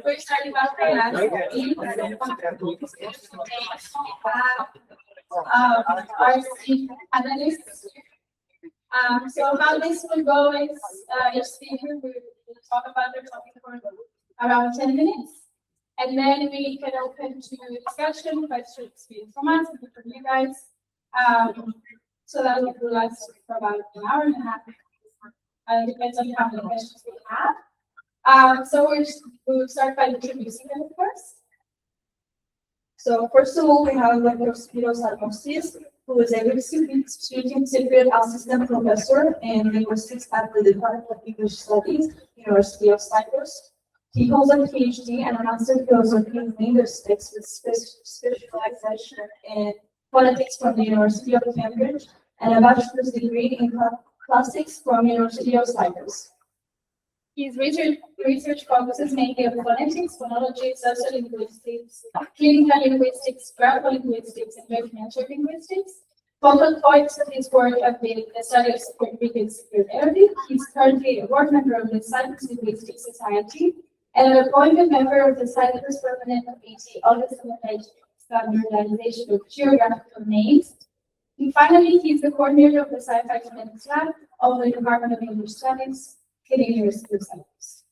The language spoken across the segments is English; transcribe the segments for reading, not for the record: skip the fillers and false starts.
We're starting off by asking our panelists. So how this will go is each speaker will talk about their topic for around 10 minutes. And then we can open to discussion, questions from us, from you guys. So that will last for about an hour and a half. It depends on how many questions we have. So we'll start by introducing them first. So first of all, we have Dr. Spyros Armostis, who is a Greek-speaking Cypriot assistant professor in linguistics at the Department of English Studies, University of Cyprus. He holds a PhD and a master's philosophy in linguistics with specialization in phonetics from the University of Cambridge and a bachelor's degree in classics from University of Cyprus. His research focuses mainly on phonetics, phonology, sociolinguistics, clinical linguistics, graphical linguistics, and documentary linguistics. Focal points of his work have been the study of Cypriot Greek and Cypriot Arabic. He's currently a board member of the Cyprus Linguistic Society and an appointed member of the Cyprus Permanent Committee on the Standardization of Geographical Names. And finally, he's the coordinator of the Sci-Fi Phonetics Lab of the Department of English Studies at the University of Cyprus.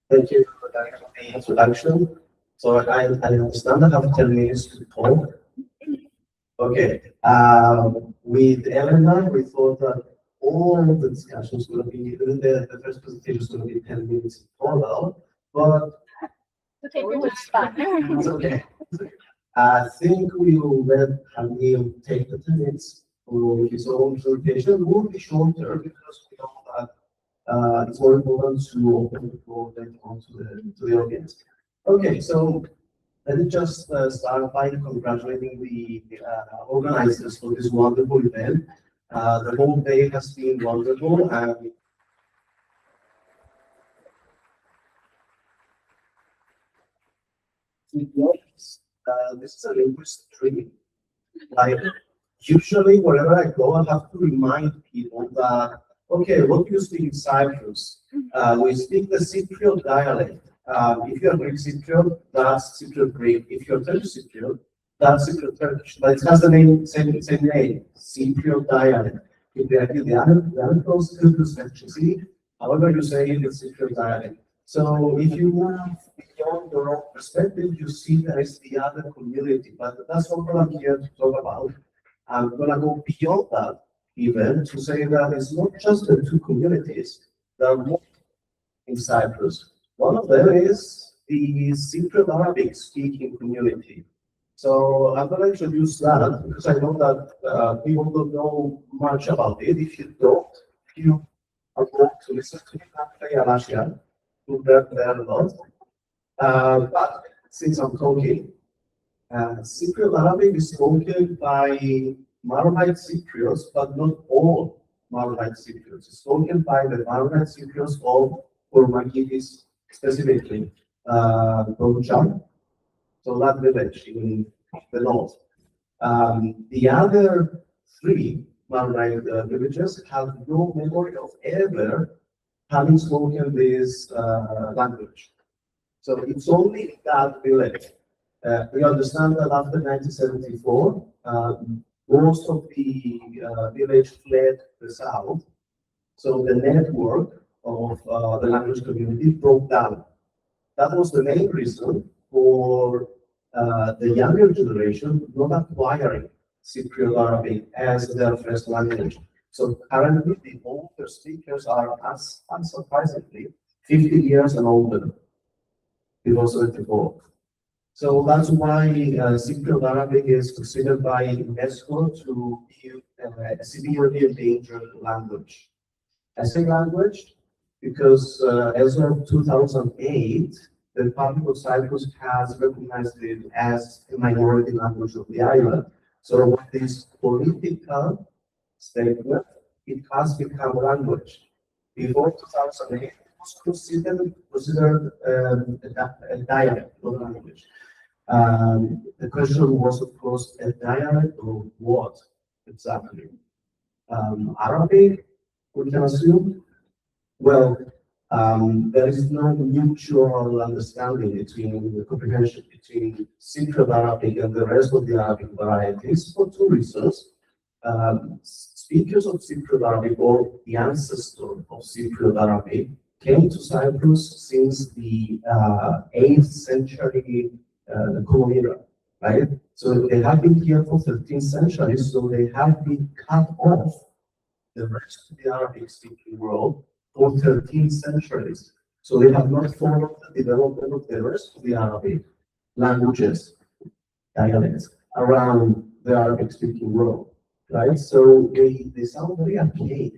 Thank you for the introduction. So I understand I have 10 minutes to talk. Okay. With Elena, we thought that all the discussions will be, the first presentation is going to be 10 minutes total, but Okay, it's okay. I think we will let Halil take the 10 minutes for his own presentation. It will be shorter because we know that it's more important to open the floor then on to the audience. Okay, so let me just start by congratulating the organizers for this wonderful event. The whole day has been wonderful, and this is a linguist training. Like, usually, wherever I go, I have to remind people that, okay, what do you speak in Cyprus? We speak the Cypriot dialect. If you're Greek Cypriot, that's Cypriot Greek. If you're Turkish Cypriot, that's Cypriot Turkish. But it has the same name, Cypriot dialect. If they are the other close to see, however you say it, it's Cypriot dialect. So if you move beyond your own perspective, you see there is the other community. But that's not what I'm here to talk about. I'm going to go beyond that even to say that it's not just the two communities that are more in Cyprus. One of them is the Cypriot Arabic speaking community. So I'm going to introduce that because I know that people don't know much about it. If you don't, you are going to listen to me and play Russia to learn a lot. But since I'm talking, Cypriot Arabic is spoken by Maronite Cypriots, but not all Maronite Cypriots. It's spoken by the Maronite Cypriots of Pormagidis, specifically Donjan, so that village in the north. The other three Maronite villages have no memory of ever having spoken this language. So it's only in that village. We understand that after 1974, most of the village fled the south. So the network of the language community broke down. That was the main reason for the younger generation not acquiring Cypriot Arabic as their first language. So currently, the older speakers are, unsurprisingly, 50 years and older, before 74. So that's why Cypriot Arabic is considered by UNESCO to be a severely endangered language. I say language because as of 2008, the Republic of Cyprus has recognized it as a minority language of the island. So with this political statement, it has become a language. Before 2008, it was considered a dialect, not a language. The question was, of course, a dialect of what exactly? Arabic, we can assume, Well, there is no mutual understanding between the comprehension between Cypriot Arabic and the rest of the Arabic varieties for two reasons. Speakers of Cypriot Arabic, or the ancestor of Cypriot Arabic, came to Cyprus since the 8th century colonial era, right? So they have been here for 13 centuries, so they have been cut off the rest of the Arabic-speaking world for 13 centuries. So they have not followed the development of the rest of the Arabic languages, dialects, around the Arabic-speaking world, right? So they sound very archaic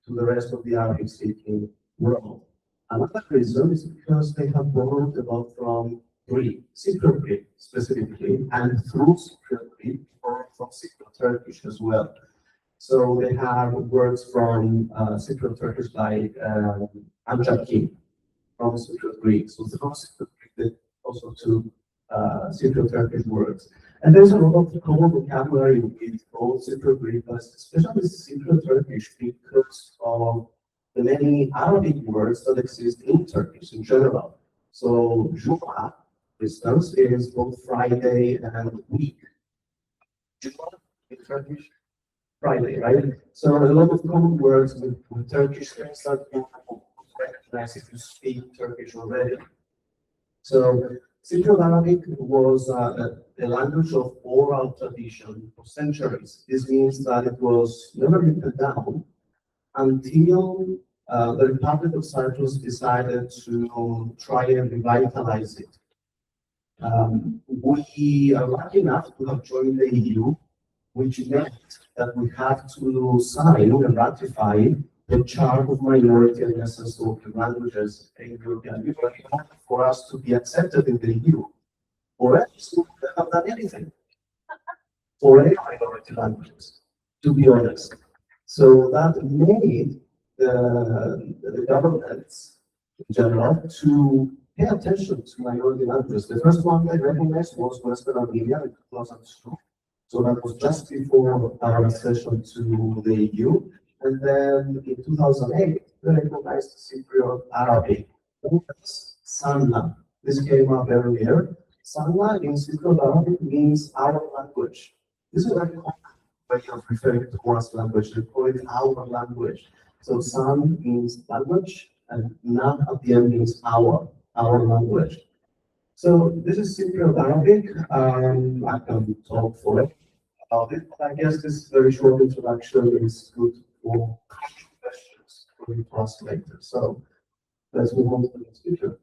to the rest of the Arabic-speaking world. Another reason is because they have borrowed a lot from Greek, Cypriot Greek specifically, and through Cypriot Greek, or from Cypriot Turkish as well. So they have words from Cypriot Turkish like Amjaki, from Cypriot Greek. So through Cypriot Greek, they also took Cypriot Turkish words. And there's a lot of common vocabulary with both Cypriot Greek, but especially Cypriot Turkish, because of the many Arabic words that exist in Turkish in general. So Juma, for instance, is both Friday and week. Juma in Turkish, Friday, right? So a lot of common words with Turkish things that you recognize if you speak Turkish already. So Cypriot Arabic was a language of oral tradition for centuries. This means that it was never written down until the Republic of Cyprus decided to try and revitalize it. We are lucky enough to have joined the EU, which meant that we have to sign and ratify the Charter of Minority and Lesser-Spoken Languages in the European Union for us to be accepted in the EU. Or else we wouldn't have done anything for any minority languages, to be honest. So that made the governments in general to pay attention to minority languages. The first one they recognized was Western Armenia in 2002. So that was just before our accession to the EU. And then in 2008, they recognized Cypriot Arabic. Sanna. This came up earlier. Sanna in Cypriot Arabic means our language. This is a very common way of referring to one's language. They call it our language. So San means language, and Na at the end means our language. So this is Cypriot Arabic. I can talk for it about it, but I guess this very short introduction is good for questions for you to ask later. So let's move on to the next speaker.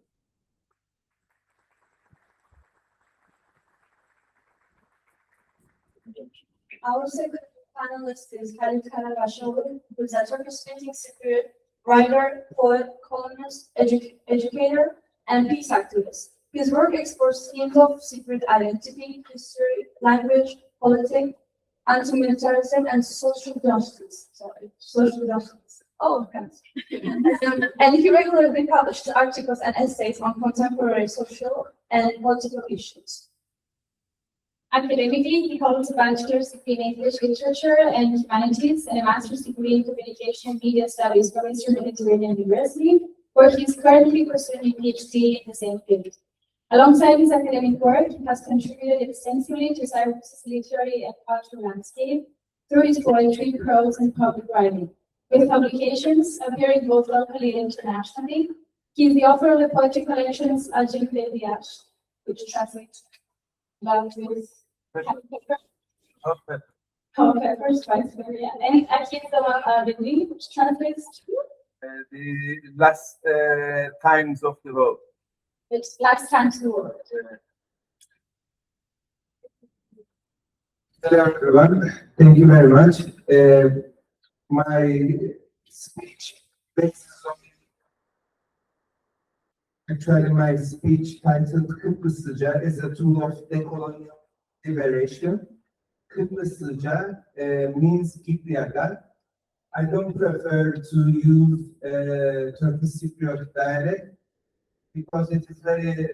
Our second panelist is Halil Karapaşaoğlu, who is a Turkish-speaking Cypriot writer, poet, columnist, educator, and peace activist. His work explores themes of Cypriot identity, history, language, politics, anti-militarism, and social justice. Social justice. Oh, okay. And he regularly published articles and essays on contemporary social and political issues. Academically, he holds a bachelor's degree in English literature and humanities and a master's degree in communication and media studies from Eastern Mediterranean University, where he is currently pursuing a PhD in the same field. Alongside his academic work, he has contributed extensively to Cyprus's literary and cultural landscape through his poetry, prose, and public writing. With publications appearing both locally and internationally, he is the author of the poetry collections Acil Dialects, which translates love with peppers, Siberia, and Acil Greek, which translates to the last times of the world. It's last time to the world. Hello everyone, thank you very much. My speech my speech titled Kıbrıslıca is a tool of decolonial liberation. Kıbrıslıca means Gibrizlica. I don't prefer to use Turkish Cypriot dialect because it is very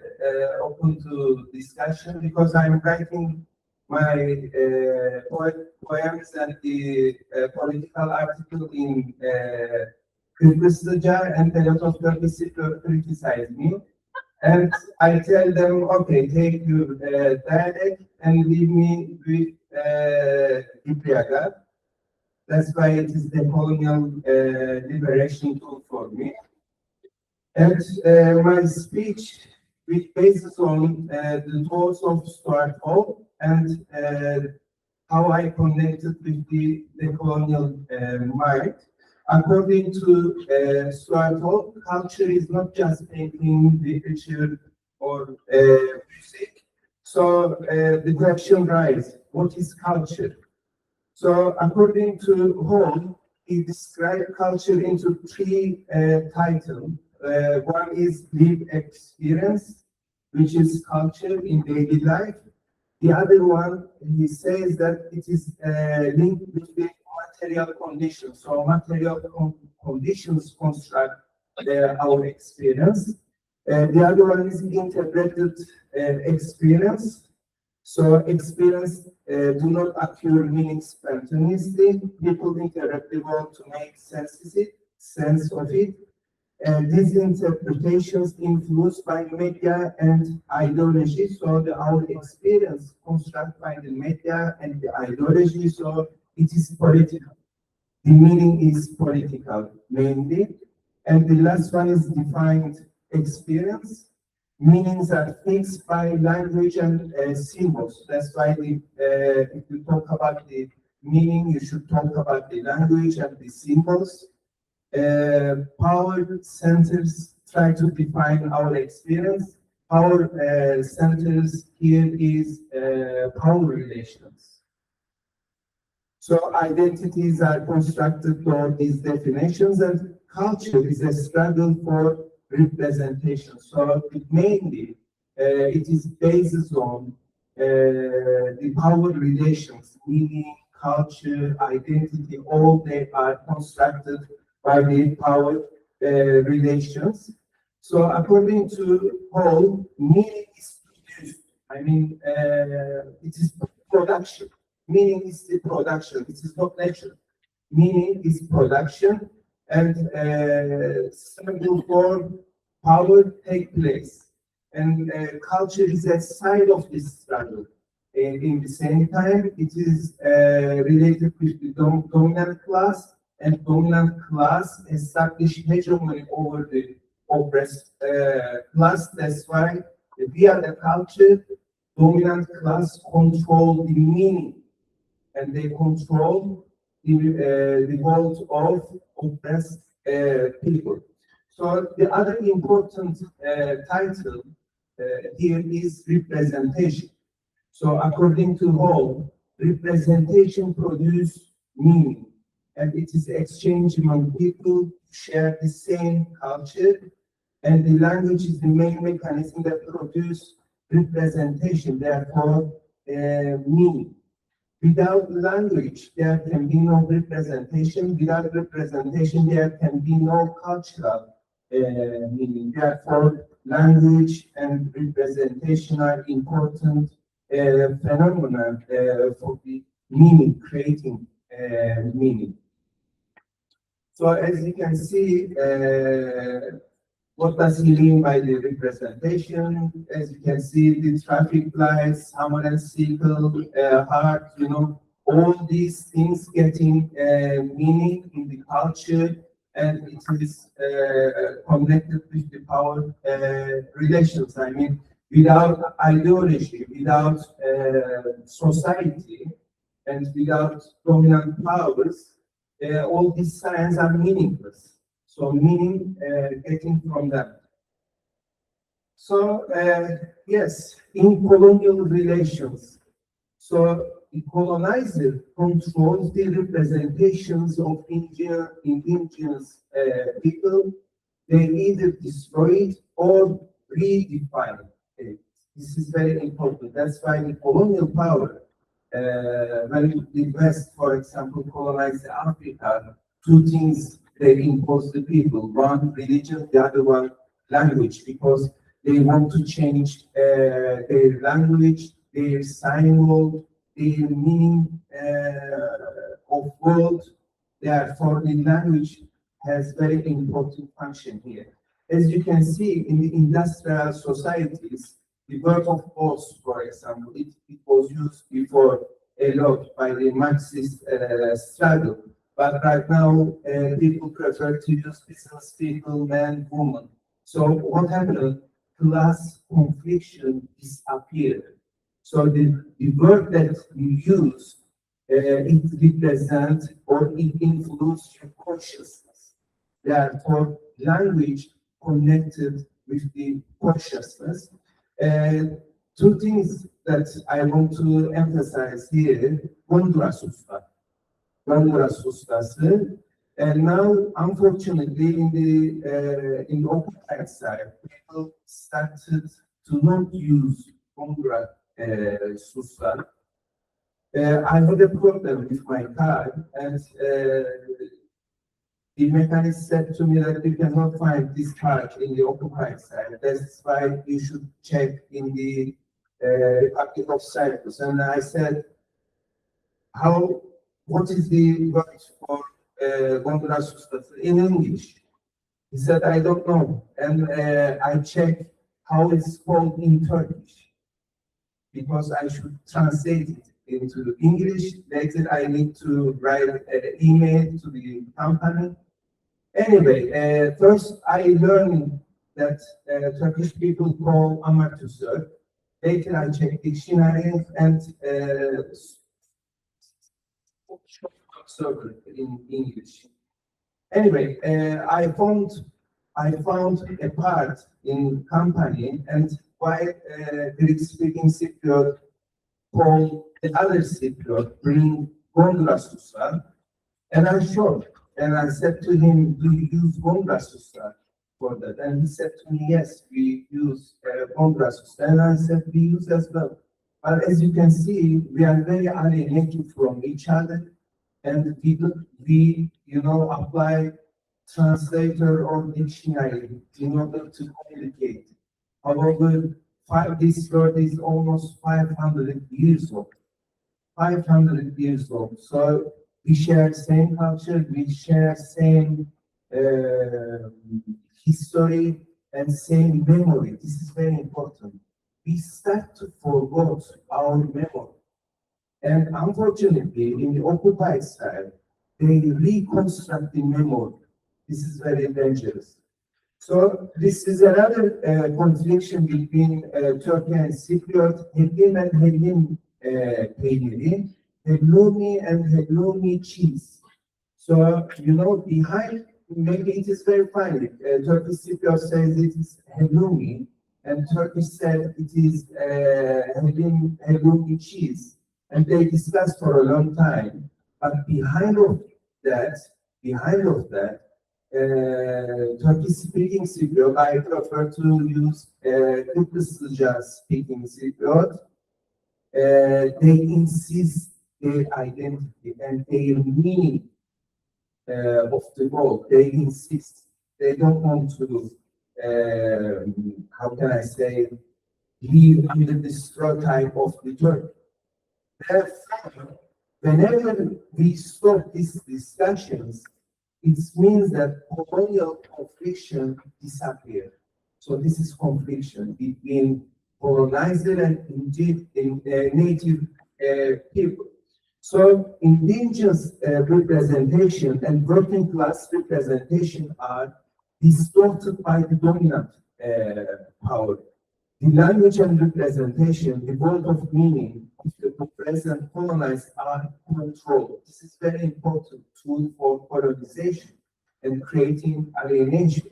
open to discussion, because I'm writing my poems and the political article in Gibrizlica, and a lot of Turkish Cypriot criticize me. And I tell them, okay, take your dialect and leave me with Gibrizlica. That's why it is the colonial liberation tool for me. And my speech, which bases on the thoughts of Stuart Hall and how I connected with the colonial mind. According to Stuart Hall, culture is not just painting, literature, or music. So the question arises, what is culture? So according to Hall, he described culture into three titles. One is lived experience, which is culture in daily life. The other one, he says that it is linked with the material conditions. So material conditions construct our experience. The other one is integrated experience. So experience do not occur meaning spontaneously. People interact the world to make sense of it. These interpretations influenced by media and ideology. So our experience constructed by the media and the ideology. So it is political. The meaning is political mainly. And the last one is defined experience. Meanings are fixed by language and symbols. That's why if you talk about the meaning, you should talk about the language and the symbols. Power centers try to define our experience. Power centers here is power relations. So identities are constructed toward these definitions, and culture is a struggle for representation. So mainly it is based on the power relations, meaning, culture, identity, all they are constructed by the power relations. So according to Hall, meaning is produced. I mean, it is production. Meaning is the production. It is not nature. Meaning is production, and struggle for power take place. And culture is a side of this struggle. In the same time, it is related with the dominant class, and dominant class establish hegemony over the oppressed class. That's why via the culture, dominant class control the meaning, and they control the world of oppressed people. So the other important title here is representation. So according to Hall, representation produces meaning, and it is exchange among people who share the same culture, and the language is the main mechanism that produces representation, therefore meaning. Without language, there can be no representation. Without representation, there can be no cultural meaning. Therefore, language and representation are important phenomena for the meaning, creating meaning. So as you can see, what does he mean by the representation? As you can see, the traffic lights, hammer and sickle, heart, you know, all these things getting meaning in the culture, and it is connected with the power relations. I mean, without ideology, without society, and without dominant powers, all these signs are meaningless. So meaning getting from them. So yes, in colonial relations, so the colonizer controls the representations of indigenous people. They either destroy it or redefine it. This is very important. That's why the colonial power, when the West, for example, colonized Africa, two things they impose the people: one, religion; the other one, language, because they want to change their language, their symbol, their meaning of world. Therefore, the language has very important function here. As you can see in the industrial societies, the word of boss, for example, it was used before a lot by the Marxist struggle. But right now, people prefer to use business people, men, women. So what happened? Class confliction disappeared. So the word that you use, it represents or it influences your consciousness. Therefore, language connected with the consciousness. Two things that I want to emphasize here, Honduras ustası. And now, unfortunately, in the occupied side, people started to not use Honduras Susta. I had a problem with my car, and the mechanic said to me that you cannot find this part in the occupied side. That's why you should check in the Republic of Cyprus. And I said, what is the word for Honduras in English? He said, I don't know. And I checked how it's called in Turkish, because I should translate it into English. Later, I need to write an email to the company. Anyway, first I learned that Turkish people call amortisör. Later, I checked dictionary and server in English. Anyway, I found a part in company, and why Greek-speaking Cypriot called the other Cypriot bring Honduras Susta, and I showed, and I said to him, do you use Honduras Susta for that? And he said to me, yes, we use Honduras Susta, and I said, we use as well. But as you can see, we are very alienated from each other, and we apply translator or dictionary in order to communicate. However, this word is almost 500 years old. 500 years old. So we share same culture, we share same history and same memory. This is very important. We start to forget our memory. And unfortunately, in the occupied side, they reconstruct the memory. This is very dangerous. So this is another contradiction between Turkey and Cypriot. Helim and Helim peyniri, Helloumi and Helloumi cheese. So, behind, maybe it is very funny. Turkish Cypriot says it is Helloumi, and Turkish said it is Helloumi cheese. And they discussed for a long time. But behind of that, Turkish-speaking Cypriot, I prefer to use Gibrizlica-speaking Cypriot. They insist their identity and their meaning of the world. They insist. They don't want to, how can I say, live under the stereotype of the Turk. Therefore, whenever we stop these discussions, it means that colonial confliction disappears. So this is confliction between colonizer and native people. So indigenous representation and working class representation are distorted by the dominant power. The language and representation, the world of meaning, the present colonized are controlled. This is very important tool for colonization and creating alienation.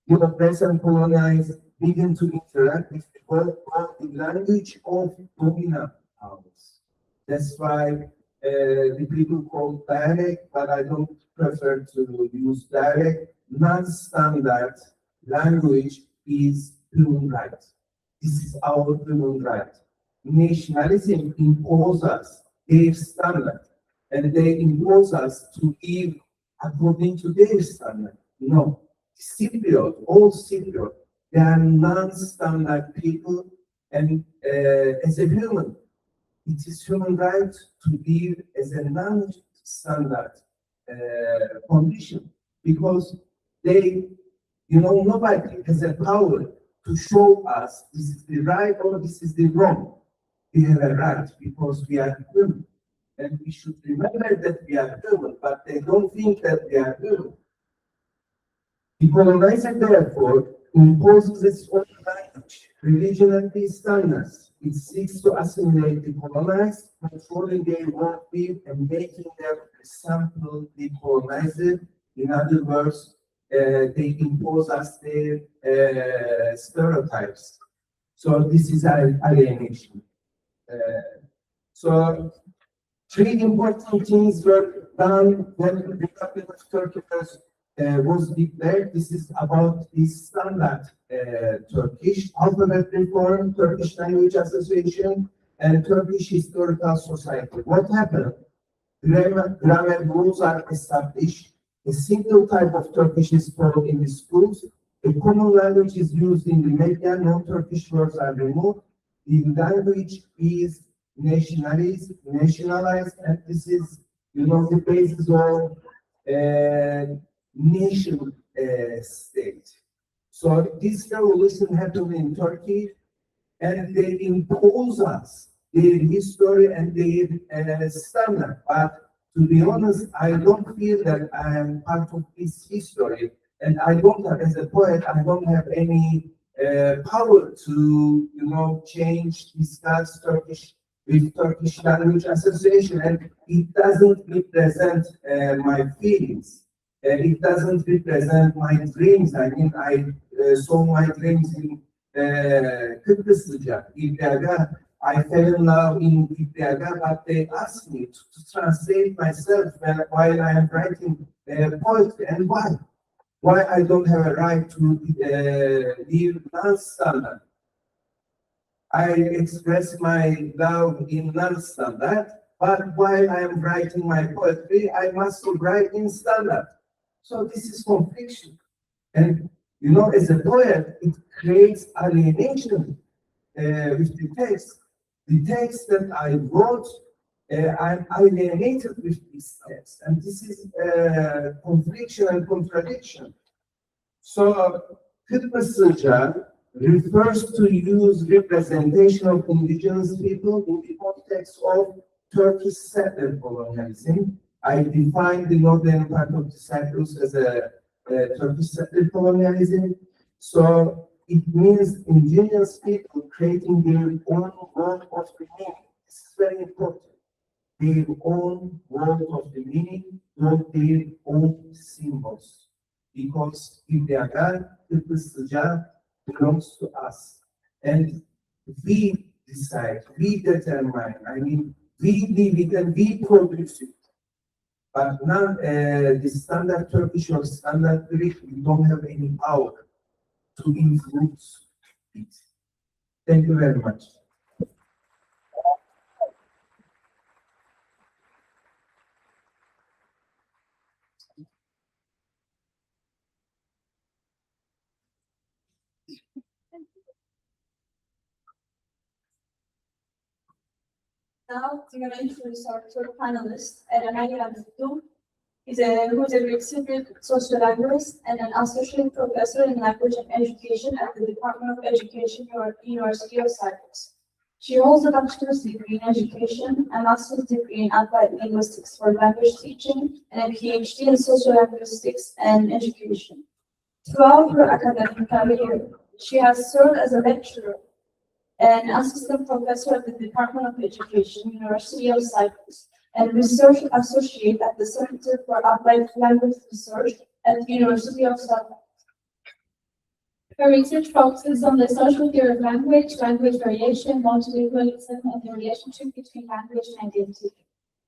The present colonized begin to interact with the world of the language of dominant powers. That's why the people call dialect, but I don't prefer to use dialect. Non-standard language is human right. This is our human right. Nationalism imposes us their standard, and they impose us to live according to their standard. No, Cypriot, all Cypriot, they are non-standard people, and as a human, it is human right to live as a non-standard condition. because they, nobody has the power to show us this is the right or this is the wrong. We have a right because we are human. And we should remember that we are human, but they don't think that we are human. The colonizer, therefore, imposes its own language, religion, and these standards. It seeks to assimilate the colonized, controlling their worldview and making them resemble the colonizer. In other words, they impose us their stereotypes. So this is alienation. So three important things were done when the Republic of Turkey was declared. This is about the standard Turkish alphabet reform, Turkish Language Association, and Turkish Historical Society. What happened? Grammar rules are established. A single type of Turkish is taught in the schools. A common language is used in the media. Non-Turkish words are removed. The language is nationalized, and this is, the basis of nation state. So this revolution happened in Turkey, and they impose us their history and their standard. But to be honest, I don't feel that I am part of this history, and I don't have, as a poet, I don't have any power to, change, discuss Turkish with Turkish Language Association, and it doesn't represent my feelings. It doesn't represent my dreams. I mean, I saw my dreams in Gibrizlica, Ledra. I fell in love in Ledra, but they asked me to translate myself while I am writing poetry. And why? Why I don't have a right to live non-standard? I express my love in non-standard, but while I am writing my poetry, I must write in standard. So this is confliction. And, as a poet, it creates alienation with the text. The text that I wrote, I'm alienated with this text. And this is confliction and contradiction. So, Kıbrıslıca refers to use representation of indigenous people in the context of Turkish settler colonialism. I define the northern part of the Cyprus as a Turkish settler colonialism. So it means indigenous people creating their own world of the meaning. This is very important. Their own world of the meaning, not their own symbols. Because if they are God, Kıbrıslıca belongs to us. And we decide, we determine, we live it and we produce it. But now, the standard Turkish or standard Greek, we don't have any power to influence it. Thank you very much. Now we're going to introduce our third panelist, Elena Ioannidou, who's a Greek Cypriot sociolinguist and an associate professor in language and education at the Department of Education, University of Cyprus. She holds a bachelor's degree in education, a master's degree in applied linguistics for language teaching, and a PhD in sociolinguistics and education. Throughout her academic career, she has served as a lecturer and assistant professor at the Department of Education, University of Cyprus, and research associate at the Center for Applied Language Research at the University of Cyprus. Her research focuses on the social theory of language, language variation, multilingualism, and the relationship between language and identity.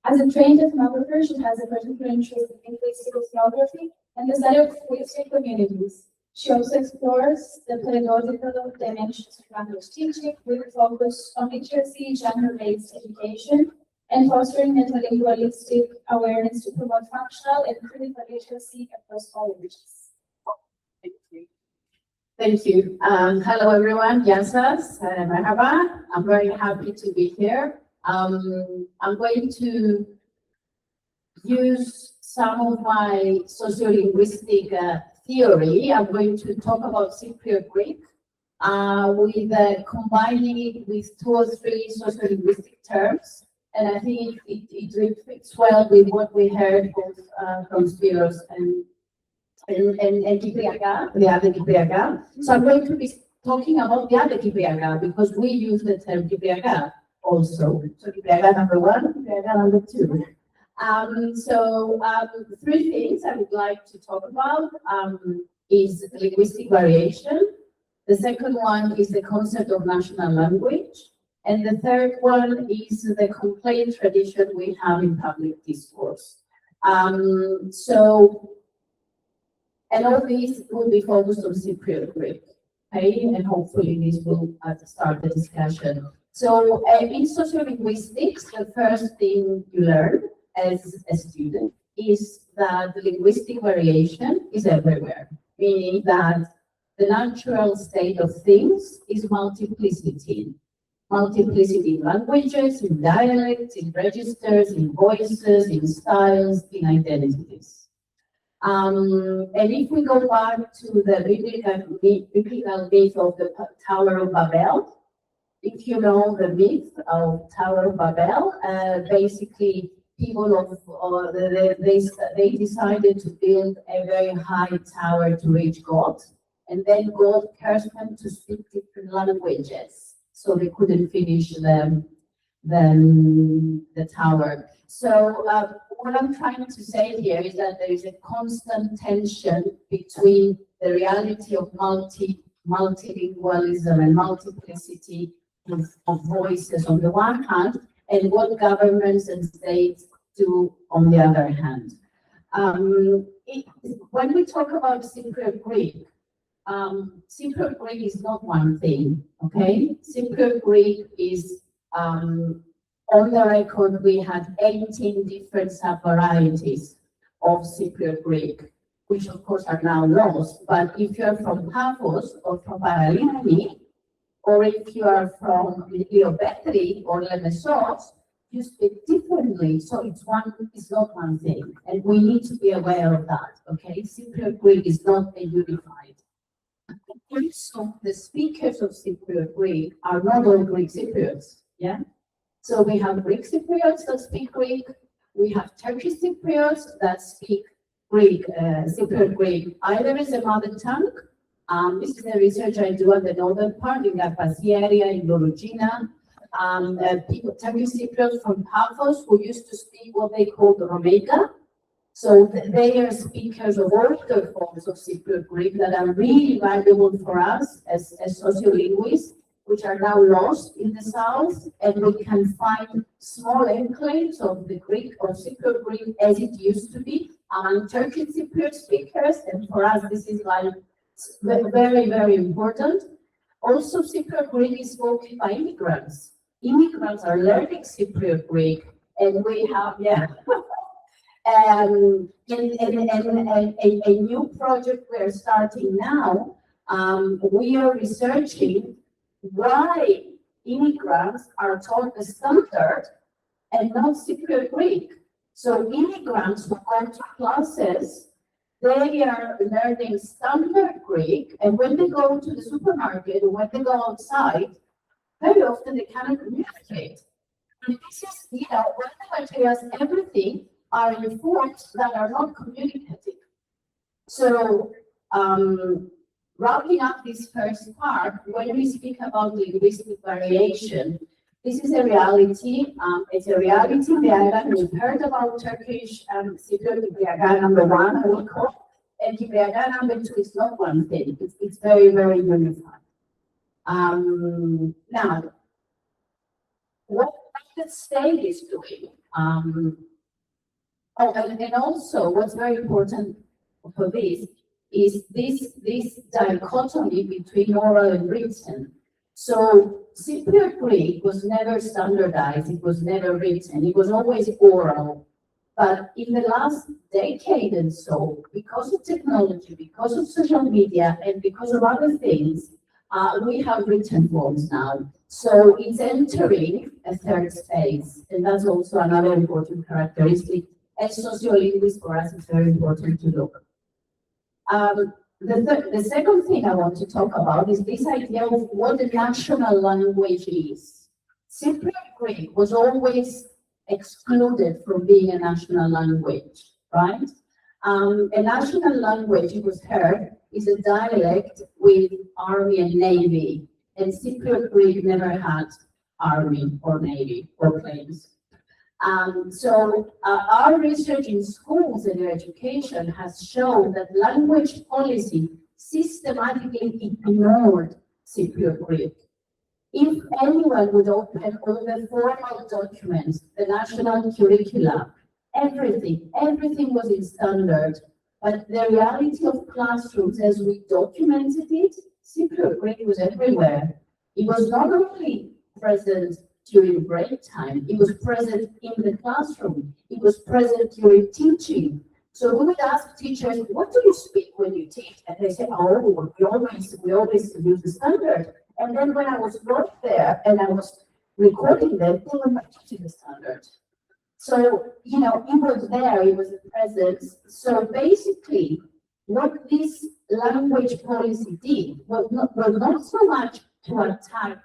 As a trained ethnographer, she has a particular interest in linguistic ethnography and the study of linguistic communities. She also explores the pedagogical dimensions of language teaching with a focus on literacy, gender-based education, and fostering metalingualistic awareness to promote functional and critical literacy across all languages. Thank you. Thank you. Hello, everyone. Yansas, Merhaba. I'm very happy to be here. I'm going to use some of my sociolinguistic theory, I'm going to talk about Cypriot Greek with combining it with 2 or 3 sociolinguistic terms. And I think it fits well with what we heard both from Spyros and Gibrizlica, the other Gibrizlica. So I'm going to be talking about the other Gibrizlica because we use the term Gibrizlica also. So Gibrizlica number 1, Gibrizlica number 2. 3 things I would like to talk about is linguistic variation. The second one is the concept of national language. And the third one is the complaint tradition we have in public discourse. And all these will be focused on Cypriot Greek, okay? And hopefully this will start the discussion. So in sociolinguistics, the first thing you learn as a student is that the linguistic variation is everywhere, meaning that the natural state of things is multiplicity. Multiplicity in languages, in dialects, in registers, in voices, in styles, in identities. And if we go back to the biblical myth of the Tower of Babel, if you know the myth of Tower of Babel, basically people they decided to build a very high tower to reach God, and then God cursed them to speak different languages, so they couldn't finish the tower. So what I'm trying to say here is that there is a constant tension between the reality of multilingualism and multiplicity of voices on the one hand, and what governments and states do on the other hand. When we talk about Cypriot Greek, Cypriot Greek is not one thing, okay? Cypriot Greek is, on the record, we had 18 different sub-varieties of Cypriot Greek, which of course are now lost. But if you're from Paphos or from Paralympic, or if you are from Liobetri or Lemesos, you speak differently. So it's not one thing. And we need to be aware of that, okay? Cypriot Greek is not a unified. Also, the speakers of Cypriot Greek are not all Greek Cypriots, yeah? So we have Greek Cypriots that speak Greek, we have Turkish Cypriots that speak Greek, Cypriot Greek, either as a mother tongue. This is the research I do at the northern part, in Karapas area, in Lorogina. People, Turkish Cypriots from Paphos, who used to speak what they called Romega. So they are speakers of older forms of Cypriot Greek that are really valuable for us as sociolinguists, which are now lost in the south, and we can find small enclaves of the Greek or Cypriot Greek as it used to be among Turkish Cypriot speakers, and for us this is like very, very important. Also, Cypriot Greek is spoken by immigrants. Immigrants are learning Cypriot Greek, and we have, and a new project we're starting now, we are researching why immigrants are taught the standard and not Cypriot Greek. So immigrants who go to classes, they are learning standard Greek, and when they go to the supermarket or when they go outside, very often they cannot communicate. And this is, when the materials, everything are in forms that are not communicative. So, wrapping up this first part, when we speak about linguistic variation, this is a reality. It's a reality. We've heard about Turkish Cypriot Gibrizlica number 1, I will call, and Gibrizlica number 2 is not one thing. It's very, very unified. Now, what the state is doing, and also what's very important for this is this dichotomy between oral and written. So Cypriot Greek was never standardized, it was never written, it was always oral. But in the last decade and so, because of technology, because of social media, and because of other things, we have written forms now. So it's entering a third phase, and that's also another important characteristic as sociolinguists, for us, it's very important to look. The second thing I want to talk about is this idea of what the national language is. Cypriot Greek was always excluded from being a national language, right? A national language, it was heard, is a dialect with army and navy, and Cypriot Greek never had army or navy or planes. So our research in schools and education has shown that language policy systematically ignored Cypriot Greek. If anyone would open all the formal documents, the national curricula, everything was in standard, but the reality of classrooms as we documented it, Cypriot Greek was everywhere. It was not only present during break time, it was present in the classroom, it was present during teaching. So we would ask teachers, what do you speak when you teach? And they say, oh, we always use the standard. And then when I was not there and I was recording them, they were not teaching the standard. So, you know, it was there, it was a presence. So basically, what this language policy did was not so much to attack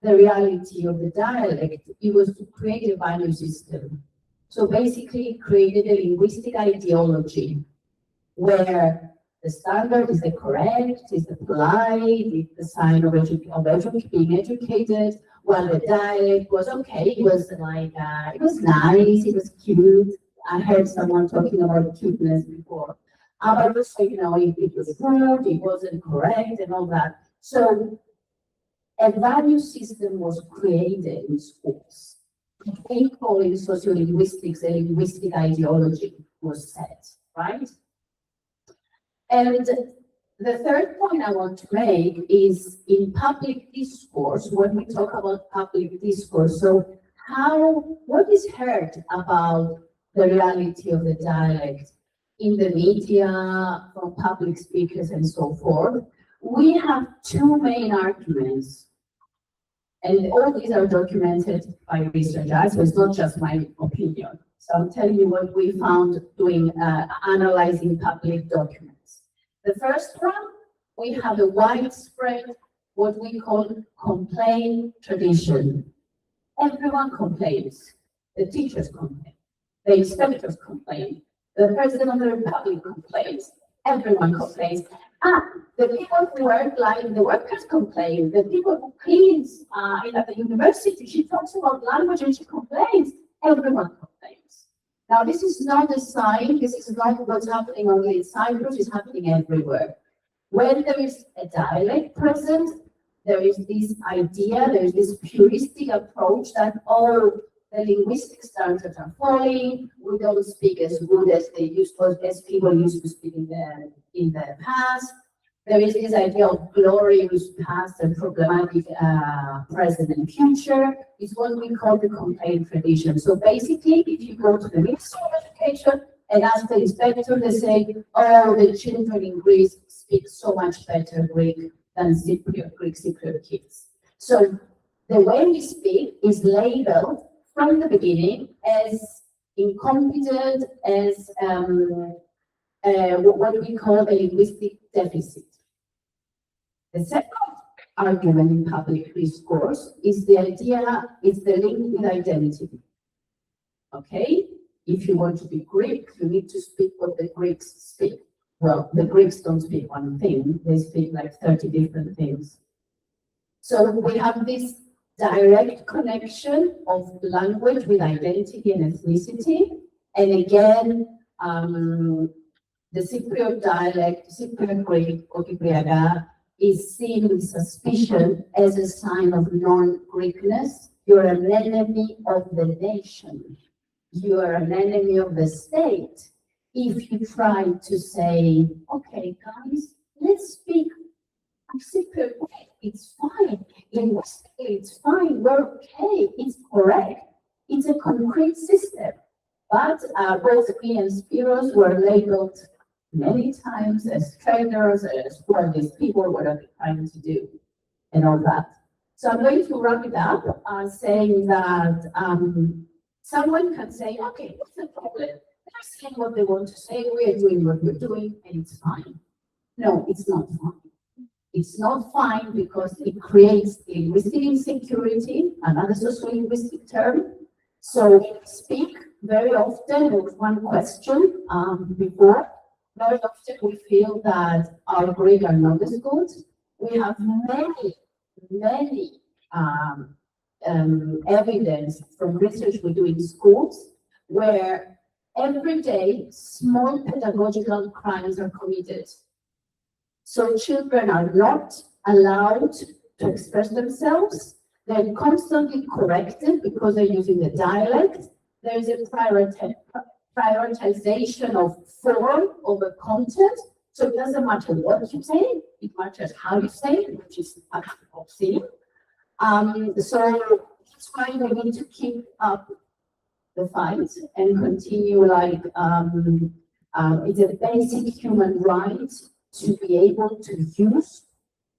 the reality of the dialect, it was to create a value system. So basically, it created a linguistic ideology where the standard is the correct, is the polite, it's the sign of being educated, while the dialect was okay, it was like, it was nice, it was cute. I heard someone talking about cuteness before. But also, you know, it was rude, it wasn't correct, and all that. So a value system was created in schools. We call it sociolinguistics, a linguistic ideology was set, right? And the third point I want to make is in public discourse, when we talk about public discourse, so what is heard about the reality of the dialect in the media, from public speakers and so forth, we have two main arguments. And all these are documented by researchers, so it's not just my opinion. So I'm telling you what we found doing, analyzing public documents. The first one, we have a widespread, what we call complaint tradition. Everyone complains. The teachers complain. The inspectors complain. The president of the republic complains. Everyone complains. The people who work, like the workers complain. The people who cleans at the university, she talks about language and she complains. Everyone complains. Now, this is not a sign, this is not what's happening only in Cyprus, it's happening everywhere. When there is a dialect present, there is this idea, there is this puristic approach that all the linguistic standards are falling, we don't speak as good as they used to, as people used to speak in the past. There is this idea of glorious past and problematic present and future. It's what we call the complaint tradition. So basically, if you go to the Ministry of Education and ask the inspector, they say, oh, the children in Greece speak so much better Greek than Cypriot Greek, Cypriot kids. So the way we speak is labeled from the beginning as incompetent, as what we call a linguistic deficit. The second argument in public discourse is the idea, it's the link with identity. Okay? If you want to be Greek, you need to speak what the Greeks speak. Well, the Greeks don't speak one thing, they speak like 30 different things. So we have this direct connection of language with identity and ethnicity. And again, the Cypriot dialect, Cypriot Greek, or Gibrizlica, is seen with suspicion as a sign of non-Greekness. You're an enemy of the nation. You are an enemy of the state. If you try to say, okay, guys, let's speak Cypriot Greek, it's fine. Linguistically, it's fine. We're okay. It's correct. It's a concrete system. But both me and Spyros were labeled many times as traitors, as who are these people, what are they trying to do, and all that. So I'm going to wrap it up saying that someone can say, okay, what's the problem? they're saying what they want to say, we are doing what we're doing, and it's fine. No, it's not fine. It's not fine because it creates linguistic insecurity, another sociolinguistic term. So we speak very often with one question before. Very often we feel that our Greek are not as good. We have many evidence from research we do in schools where every day small pedagogical crimes are committed. So children are not allowed to express themselves. They're constantly corrected because they're using the dialect. There is a prioritization of form over content. So it doesn't matter what you say, it matters how you say it, which is actually obscene. So that's why we need to keep up the fight and continue like it's a basic human right to be able to use.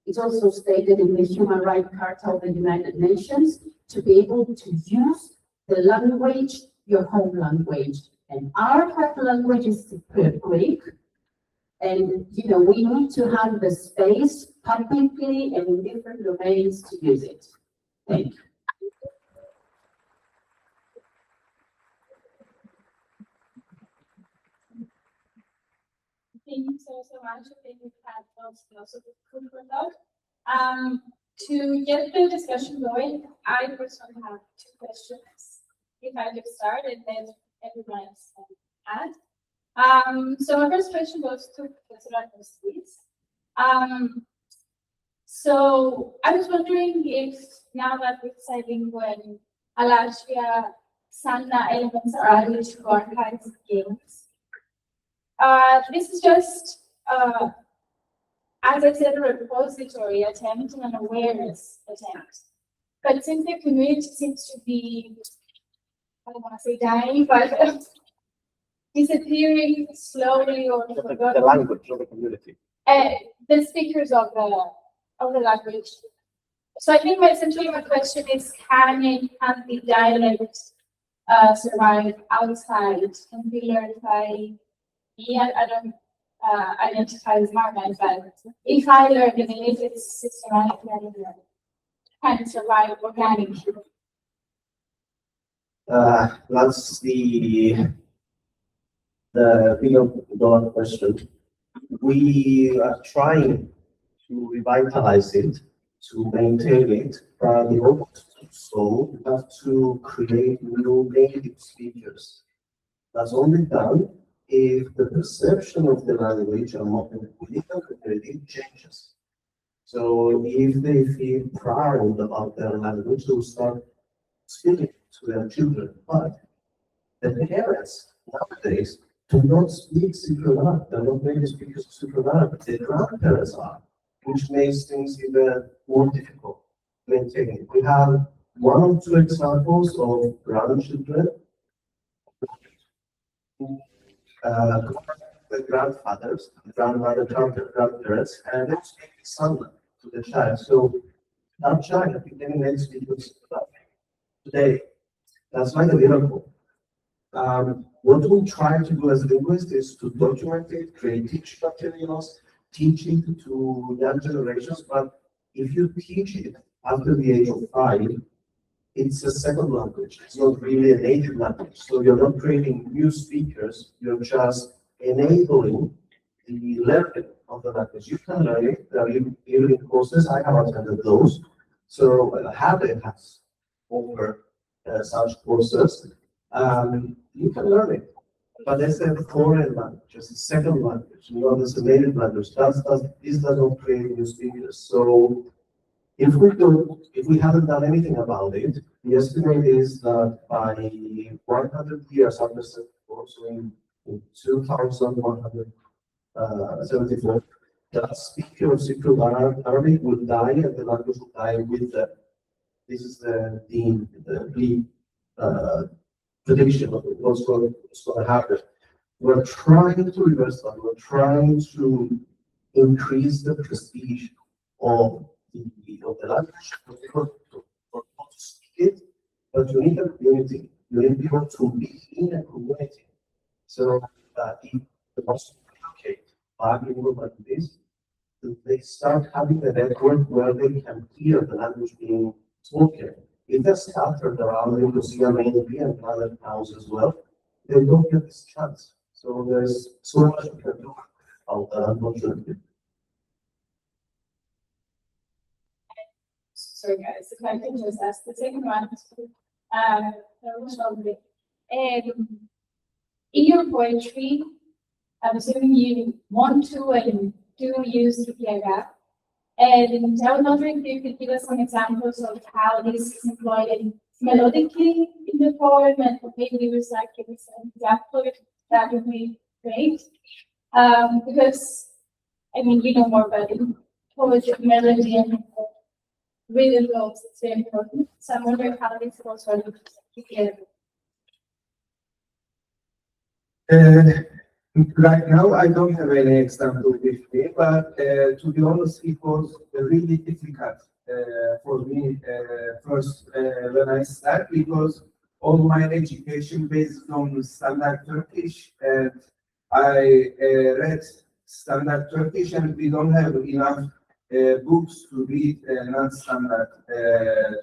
It's also stated in the Human Rights Charter of the United Nations to be able to use the language, your home language. And our home language is Cypriot Greek. And we need to have the space publicly and in different domains to use it. Thank you. Thank you so much. I think we've had lots of good results. To get the discussion going, I personally have two questions. If I could start, and then everyone else can add. So my first question goes to Professor Armostis. So I was wondering if now that with Cylingual, Alasia, Sanna elements are added to archives games. This is just, as I said, a repository attempt and an awareness attempt. But since the community seems to be, I don't want to say dying, but disappearing slowly or The language of the community. The speakers of the language. So I think essentially my question is, can the dialect survive outside and be learned by me? I don't identify as Marmite, but if I learn it and if it's systematically can it survive organically? That's the $1 billion question. We are trying to revitalize it, to maintain it, but in order to do so, we have to create new native speakers. That's only done if the perception of the language among the political community changes. So if they feel proud about their language, they will start speaking to their children. But the parents nowadays do not speak Cypriot Arabic. They're not native speakers of Cypriot Arabic. Their grandparents are, which makes things even more difficult to maintain. We have one or two examples of grandchildren the grandfathers, grandmother, grandparents, and they speak Sanna to the child. So that child became native speakers today. That's like a miracle. What we try to do as linguists is to document it, create teaching materials, teach it to young generations. But if you teach it after the age of 5, it's a second language. It's not really a native language. So you're not creating new speakers. You're just enabling the learning of the language. You can learn it. There are evening courses. I have attended those. So Halil has offered such courses. You can learn it. But that's a foreign language, it's a second language, not as a native language. This doesn't create new speakers. So if we haven't done anything about it, the estimate is that by 100 years after so in 2174, the speaker of Cypriot Arabic will die and the language will die with them. This is the prediction of what's going to happen. We're trying to reverse that. We're trying to increase the prestige of the language for people to speak it, but you need a community. You need people to be in a community. So in the most bilingual like this, they start having a network where they can hear the language being spoken. If they're scattered around Nicosia mainly and other towns as well, they don't get this chance. So there's so much we can do about that, unfortunately. Sorry guys, if I can just ask the second one. In your poetry, I'm assuming you want to and do use Cypriot. And I was wondering if you could give us some examples of how this is employed melodically in the poem, and maybe give us like an example, that would be great. Because, I mean, you know more about it. Poetry, melody, and rhythm goals, it's very important. So I'm wondering how this goes sort of together. Right now, I don't have any example with me, but to be honest, it was really difficult for me first when I started, because all my education based on standard Turkish, and I read standard Turkish, and we don't have enough books to read non-standard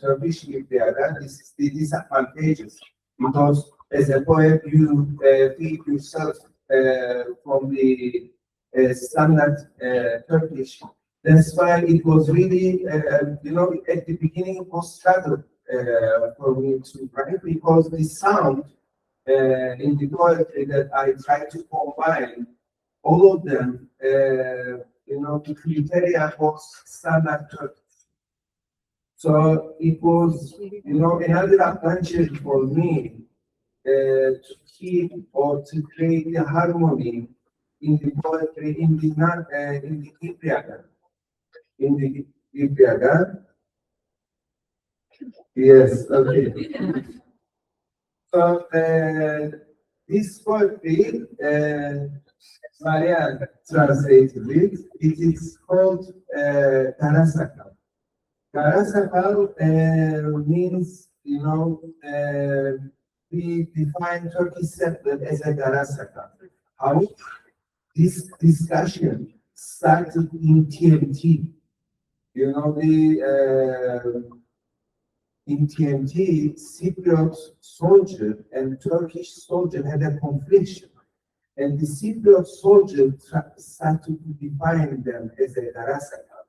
Turkish with the other. This is the disadvantages, because as a poet, you feed yourself from the standard Turkish. That's why it was really, you know, at the beginning it was struggle for me to write, because the sound in the poetry that I try to combine, all of them, you know, the criteria was standard Turkish. So it was, you know, another advantage for me to keep or to create the harmony in the poetry in the Cypriot. In the Cypriot. Yes, okay. So this poetry, Maria translated it. It is called Karasakal. Karasakal means, you know, we define Turkish settlement as a Karasakal. How this discussion started in TMT. You know, in TMT, Cypriot soldier and Turkish soldier had a conflict, and the Cypriot soldier started to define them as a Karasakal.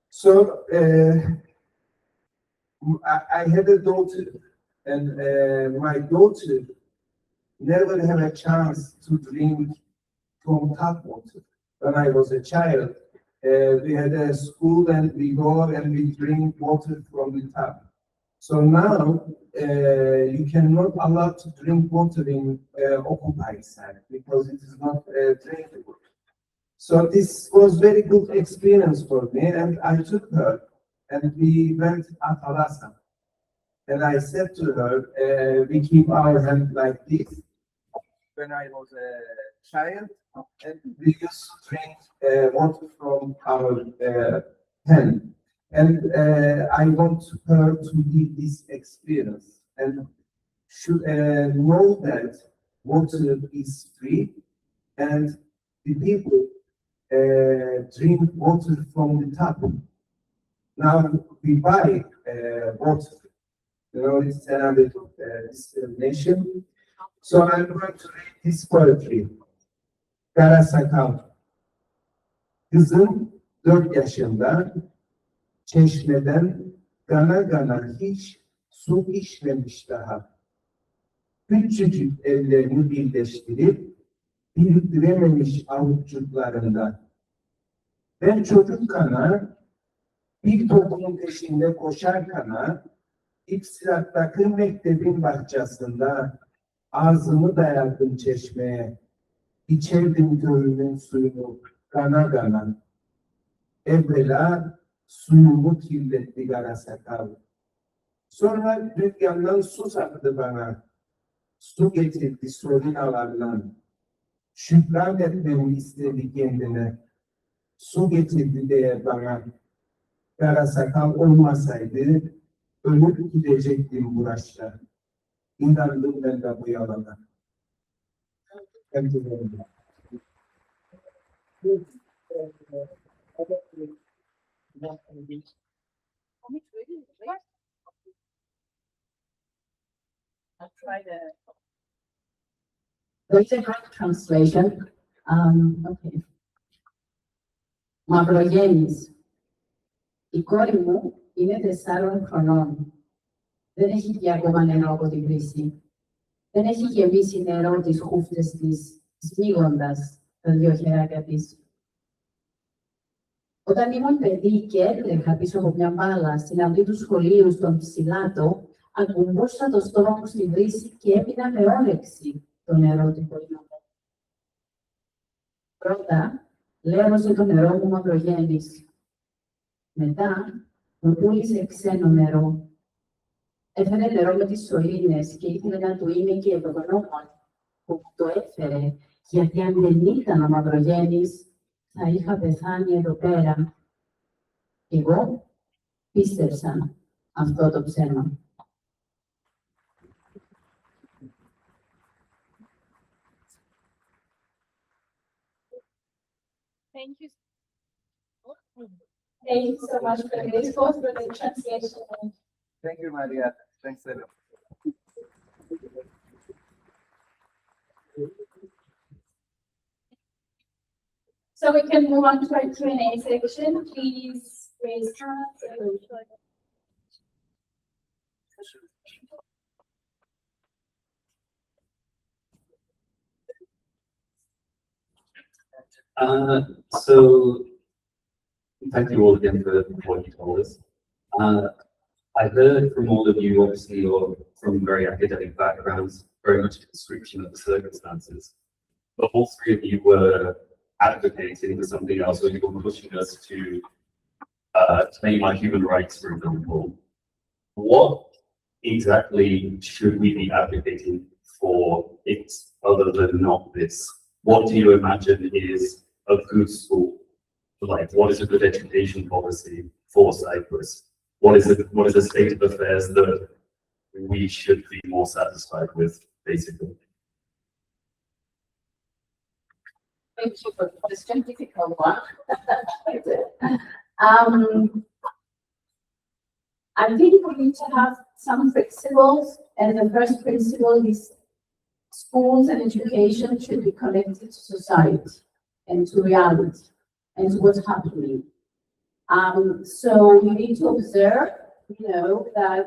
So I had a daughter, and my daughter never had a chance to drink from tap water. When I was a child, we had a school, and we go and we drink water from the tap. So now you cannot allow to drink water in occupied site, because it is not drinkable. So this was very good experience for me, and I took her, and we went to Atalasa. And I said to her, we keep our hand like this. When I was a child, and we used to drink water from our hand. And I want her to live this experience and should know that water is free, and the people drink water from the tap. Now we buy water. You know, it's another discrimination. So I'm going to read this poetry. Karasakal. Kızım 4 yaşında, çeşmeden gana gana hiç su içmemiş daha. Küçücük ellerini birleştirip biriktirememiş avuççuklarında. Ben çocukkana bir topun peşinde koşarkana, İpsilat'taki mektebin bahçesinde ağzımı dayadım çeşmeye, içerdim köyünün suyunu gana gana. Evvela suyumu kirletti Karasakal. Sonra dükkandan su sattı bana, su getirdi solinalardan. Şükran etmemi istedi kendine, su getirdi diye bana. Karasakal olmasaydı, ölüp gidecektim bu yaşta. İnandım ben de bu yalana. Thank you very much. I'll try the. There's a Greek translation. Okay. Μαυρογέννης. Η κόρη μου είναι 4 χρονών. Δεν έχει πια ακόμα νερό από την βρύση. Δεν έχει γεμίσει νερό τις χούφτες της, σμίγοντας τα 2 χεράκια της. Όταν ήμουν παιδί και έτρεχα πίσω από μια μπάλα στην αυλή του σχολείου στον Ψηλάτο, ακουμπούσα το στόμα μου στη βρύση και έπινα με όρεξη το νερό του πολυνομού. Πρώτα, λέρωσε το νερό μου Μαυρογέννης. Μετά, μου πούλησε ξένο νερό. Έφερε νερό με τις σωλήνες και ήθελε να του είναι και ευγνώμων που το έφερε, γιατί αν δεν ήταν ο Μαυρογέννης, θα είχα πεθάνει εδώ πέρα. Εγώ πίστεψα αυτό το ψέμα. Thank you. Thank you so much for this, both for the translation. Thank you, Maria. Thanks a lot. So we can move on to our Q&A section. Please raise hands. So thank you all again for what you told us. I heard from all of you, obviously you're from very academic backgrounds, very much a description of the circumstances, but all 3 of you were advocating for something else, or you were pushing us to claim our human rights, for example. What exactly should we be advocating for it other than not this? What do you imagine is a good school? Like, what is a good education policy for Cyprus? What is the state of affairs that we should be more satisfied with, basically? Thank you for the question, difficult one. I think we need to have some principles, and the first principle is schools and education should be connected to society and to reality and to what's happening. So you need to observe, that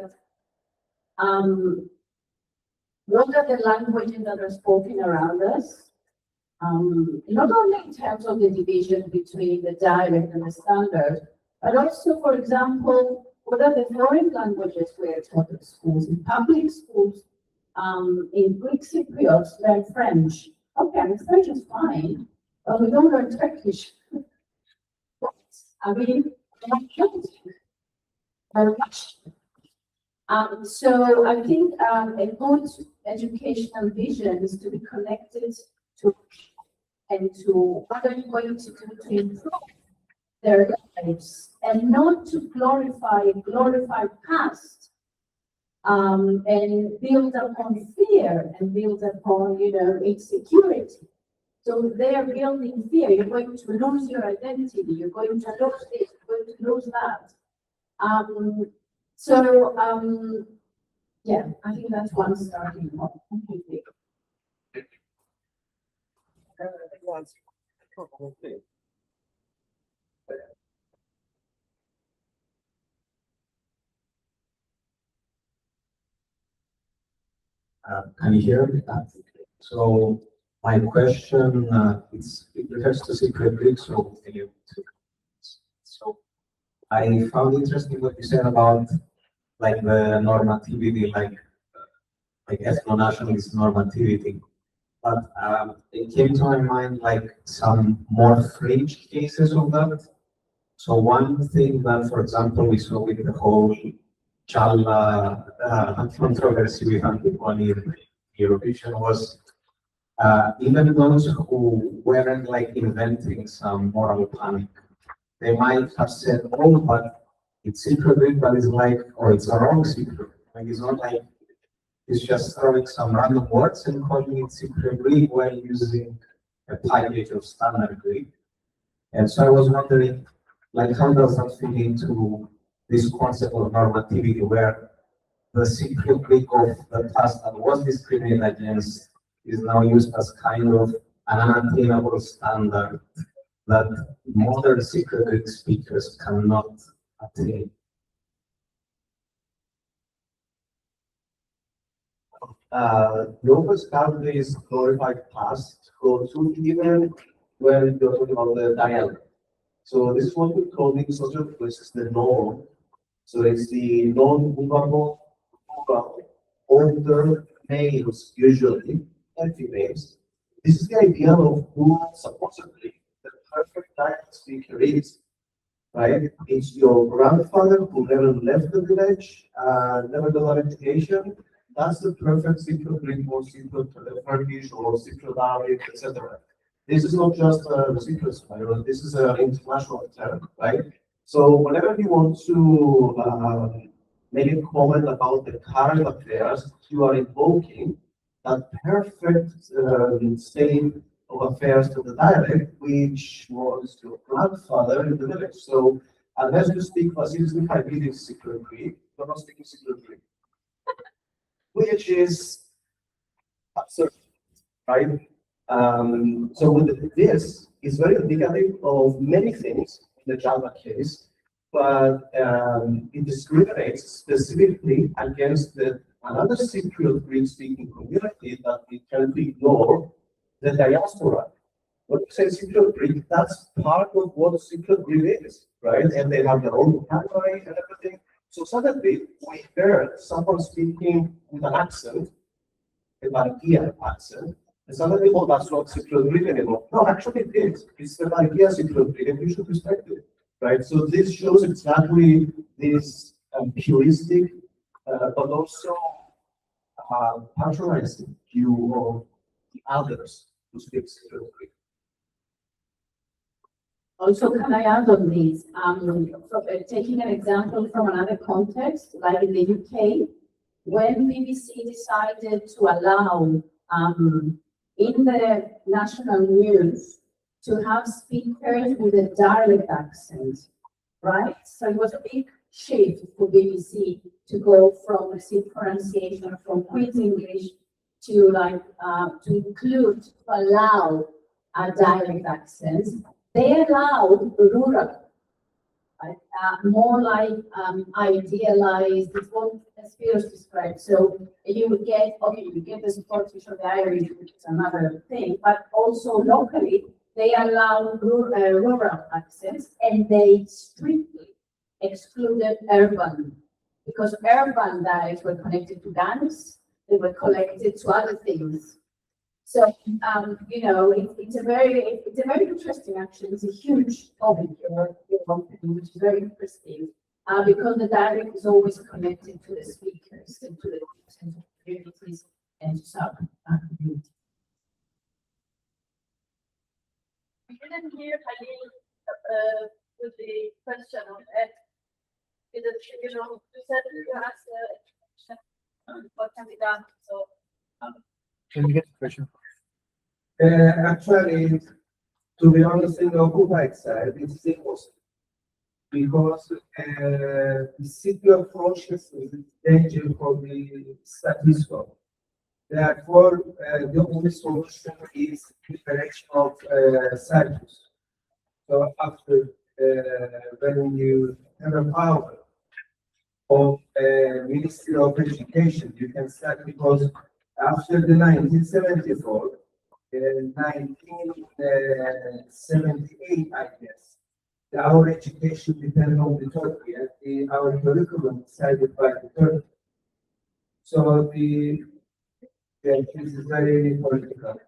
what are the languages that are spoken around us, not only in terms of the division between the dialect and the standard, but also, for example, what are the foreign languages we are taught in schools, in public schools? In Greek Cypriots learn French. Okay, French is fine, but we don't learn Turkish. I mean, very much. So I think a good educational vision is to be connected to what are you going to do to improve their lives, and not to glorify past and build upon fear and build upon insecurity. So they are building fear. You're going to lose your identity. You're going to lose this. You're going to lose that. Yeah, I think that's one starting point. Can you hear me? So my question it refers to Cypriot Greek. So I found interesting what you said about like the normativity, like ethno-nationalist normativity. But it came to my mind like some more fringe cases of that. So one thing that, for example, we saw with the whole Challa controversy we had with one in Eurovision was even those who weren't like inventing some moral panic, they might have said, oh, but it's Cypriot, but it's like, or it's a wrong Cypriot. Like it's not like is just throwing some random words and calling it Cypriot Greek while using a package of standard Greek. And so I was wondering, like, how does that fit into this concept of normativity, where the Cypriot Greek of the past that was discriminated against is now used as kind of an unattainable standard that modern Cypriot Greek speakers cannot attain? Locals have this glorified past go to even when you're talking about the dialect. So this is what we call in sociolinguistics the norm. So it's the non-movable, older males usually, and females. This is the idea of who supposedly the perfect dialect speaker is, right? It's your grandfather who never left the village, never got an education. That's the perfect Cypriot Greek or Cypriot Turkish or Cypriot Arabic, etc. This is not just a Cypriot spiral, this is an international term, right? So whenever you want to make a comment about the current affairs, you are invoking that perfect state of affairs to the dialect, which was your grandfather in the village. So unless you speak facilitatively hybrid Cypriot Greek, you're not speaking Cypriot Greek, which is absurd, right? So with this is very indicative of many things in the Java case, but it discriminates specifically against another Cypriot Greek-speaking community that we tend to ignore, the diaspora. When you say Cypriot Greek, that's part of what Cypriot Greek is, right? And they have their own vocabulary and everything. So suddenly we heard someone speaking with an accent, a Vargia accent, and suddenly, oh, that's not Cypriot Greek anymore. No, actually it is. It's the Vargia Cypriot Greek, and we should respect it, right? So this shows exactly this puristic, but also patronizing view of the others who speak Cypriot Greek. Also, can I add on this? Taking an example from another context, like in the UK, when BBC decided to allow in the national news to have speakers with a dialect accent, right? So it was a big shift for BBC to go from the pronunciation from Queen's English to to allow a dialect accent. They allowed rural, right? More like idealized, it's what Spyros described. So you would get, you get the Scottish or the Irish, which is another thing, but also locally, they allow rural accents and they strictly excluded urban, because urban dialects were connected to gangs, they were connected to other things. So, it's a very interesting, actually. It's a huge topic which is very interesting because the dialect is always connected to the speakers and to the communities and to communities. We didn't hear Halil with the question on it. You said you asked a question, what can be done? So. Can you get the question? Actually, to be honest, in the occupied side, it's impossible because the Cypriot approaches is a danger for the status quo. Therefore, the only solution is liberation of Cyprus. So after when you have a power of Ministry of Education, you can start, because after the 1974, 1978, I guess, our education depended on the Turkey, and our curriculum decided by the Turkey. So this is very political.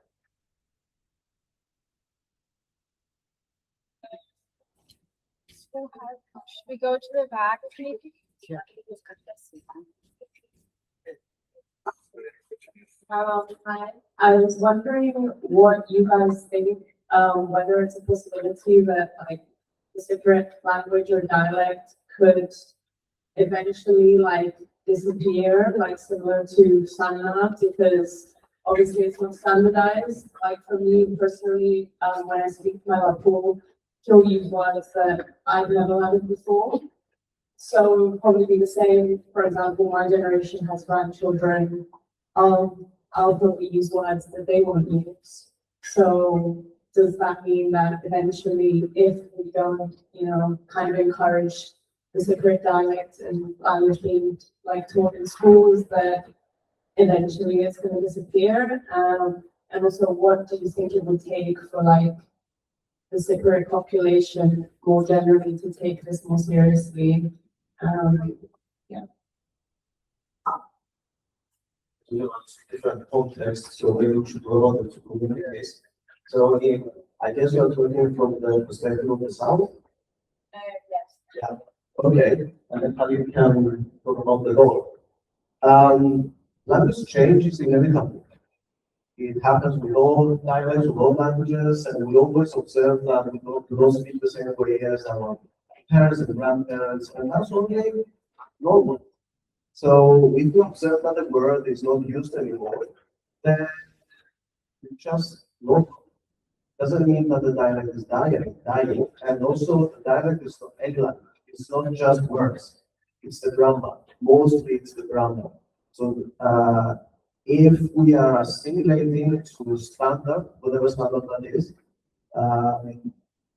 Should we go to the back, please? Yeah. I was wondering what you guys think, whether it's a possibility that like the Cypriot language or dialect could eventually disappear, like similar to Sanna, because obviously it's not standardized. Like for me personally, when I speak to my rapport, she'll use words that I've never heard before. So it would probably be the same. For example, my generation has grandchildren. I'll probably use words that they won't use. So does that mean that eventually, if we don't, kind of encourage the Cypriot dialect and language being like taught in schools, that eventually it's going to disappear? And also, what do you think it would take for like the Cypriot population more generally to take this more seriously? Different contexts, so maybe we should go on to communicate. So I guess you're talking from the perspective of the South? Yes. Yeah. Okay, and then how you can talk about the law. Language change is inevitable. It happens with all dialects, with all languages, and we always observe that we don't speak the same way as our parents and grandparents, and that's only normal. So if you observe that the word is not used anymore, then it's just normal. Doesn't mean that the dialect is dying, and also the dialect is not any language. It's not just words, it's the grammar. Mostly it's the grammar. So if we are assimilating to standard, whatever standard that is,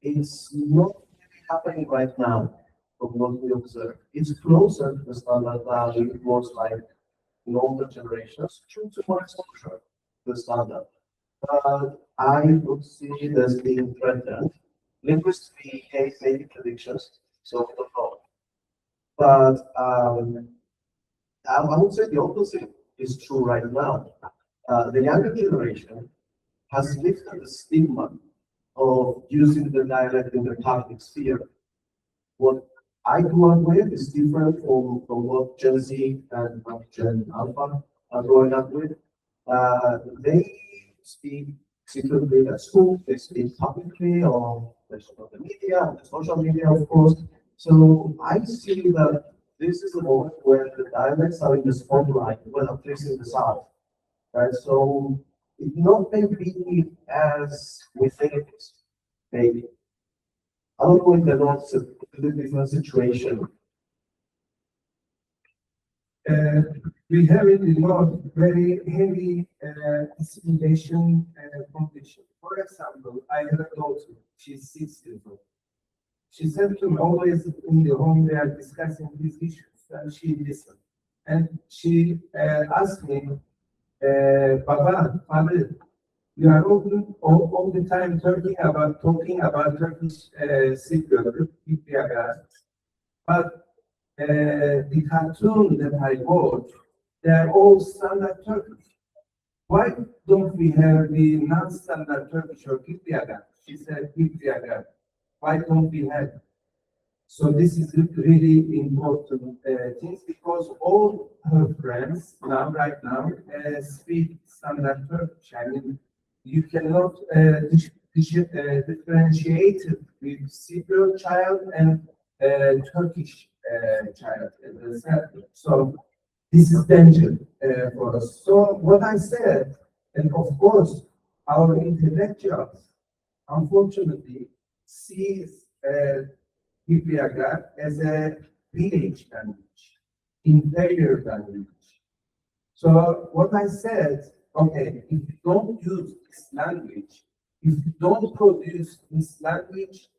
it's not really happening right now from what we observe. It's closer to the standard than it was like in older generations, due to more exposure to the standard. But I would see it as being threatened. Linguists hate making predictions, so we don't know. But I would say the opposite is true right now. The younger generation has lifted the stigma of using the dialect in the public sphere. What I grew up with is different from what Gen Z and Gen Alpha are growing up with. They speak secretly at school, they speak publicly on the media, on the social media, of course. So I see that this is the moment where the dialects are in the spotlight, well, at least in the South, right? So it not may be as we think it is, maybe. I don't know if the North's a completely different situation. We have in the North very heavy assimilation condition. For example, I have a daughter, she's 6 years old. She said to me always in the home we are discussing these issues, and she listened. And she asked me, Baba, Father, you are all the time talking about Turkish Cypriot, but the cartoon that I watch, they are all standard Turkish. Why don't we have the non-standard Turkish or Cypriot? She said Cypriot. Why don't we have it? So this is really important things, because all her friends right now speak standard Turkish. I mean, you cannot differentiate it with Cypriot child and Turkish child. So this is danger for us. So what I said, and of course, our intellectuals, unfortunately, sees Cypriot as a village language, inferior language. So what I said, okay, if you don't use this language, if you don't produce this language,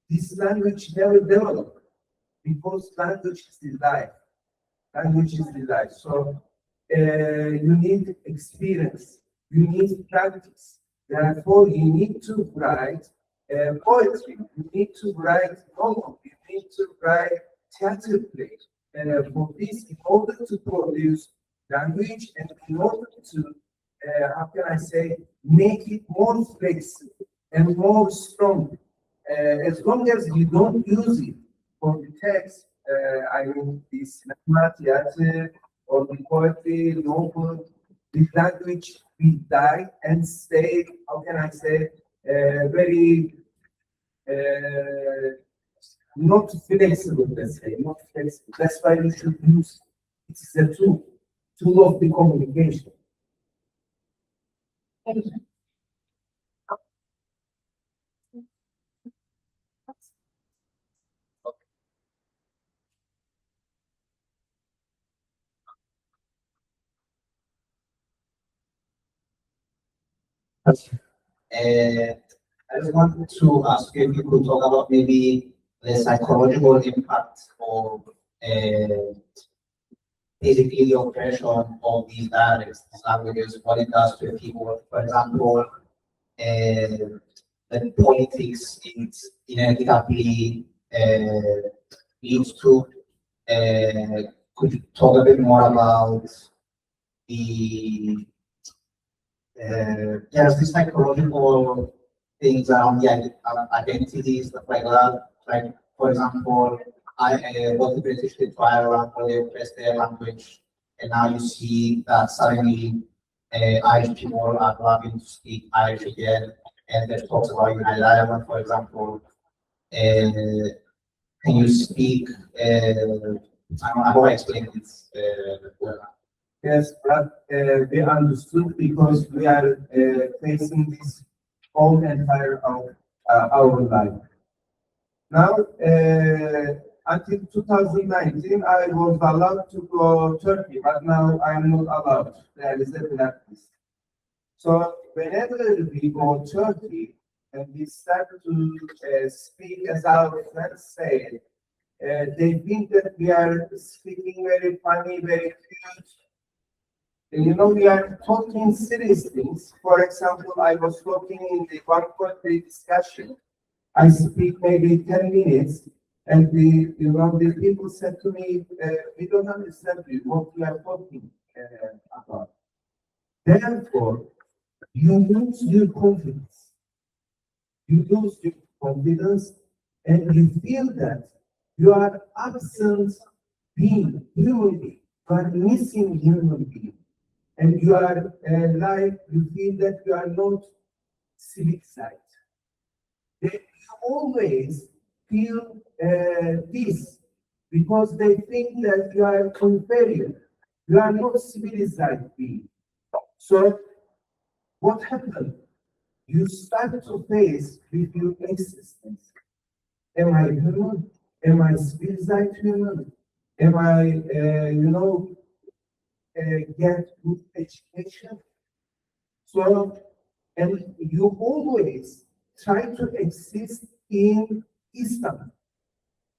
this language never develop, because language is the life. Language is the life. So you need experience, you need practice. Therefore, you need to write poetry, you need to write novel, you need to write theater plays. For this, in order to produce language and in order to, how can I say, make it more flexible and more strong. As long as you don't use it for the text, I mean, the cinema, theater, or the poetry, novel, the language will die and stay, how can I say, very not flexible, let's say, not flexible. That's why we should use it. It's a tool of the communication. Thank you. I just wanted to ask you if you could talk about maybe the psychological impact of basically the oppression of these dialects, these languages, what it does to people. For example, the politics it inevitably leads to. Could you talk a bit more about the there's this psychological things around the identities, stuff like that. Like, for example, what the British did to Ireland, where they oppressed their language, and now you see that suddenly Irish people are loving to speak Irish again, and there's talks about United Ireland, for example. Can you speak? I don't know how I explain this well. Yes, but we understood because we are facing this whole entire of our life. Now, until 2019, I was allowed to go to Turkey, but now I'm not allowed. There is a practice. So whenever we go to Turkey and we start to speak as our friends say, they think that we are speaking very funny, very cute. And, you know, we are talking serious things. For example, I was talking in the one country discussion. I speak maybe 10 minutes, and the people said to me, we don't understand you, what you are talking about. Therefore, you lose your confidence. You lose your confidence, and you feel that you are absent being, human being. You are missing human being. And you are you feel that you are not civic side. They always feel this because they think that you are inferior. You are not civilized being. So what happened? You start to face with your existence. Am I human? Am I civilized human? Am I, get good education? So, and you always try to exist in Istanbul,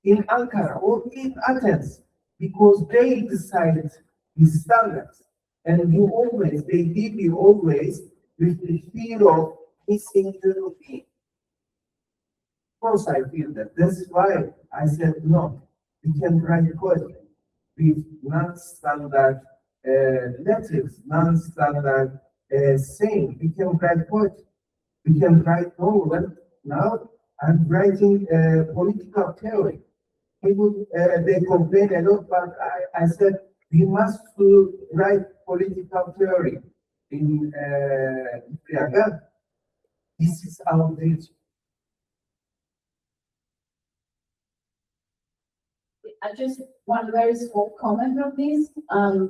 in Ankara, or in Athens, because they decide the standards. And they leave you always with the fear of missing human being. Of course, I feel that. That's why I said, no, we can write poetry with non-standard letters, non-standard saying. We can write poetry. We can write novel. Now I'm writing political theory. People, they complain a lot, but I said, we must write political theory in Gibrizlica. This is our duty. I just one very small comment on this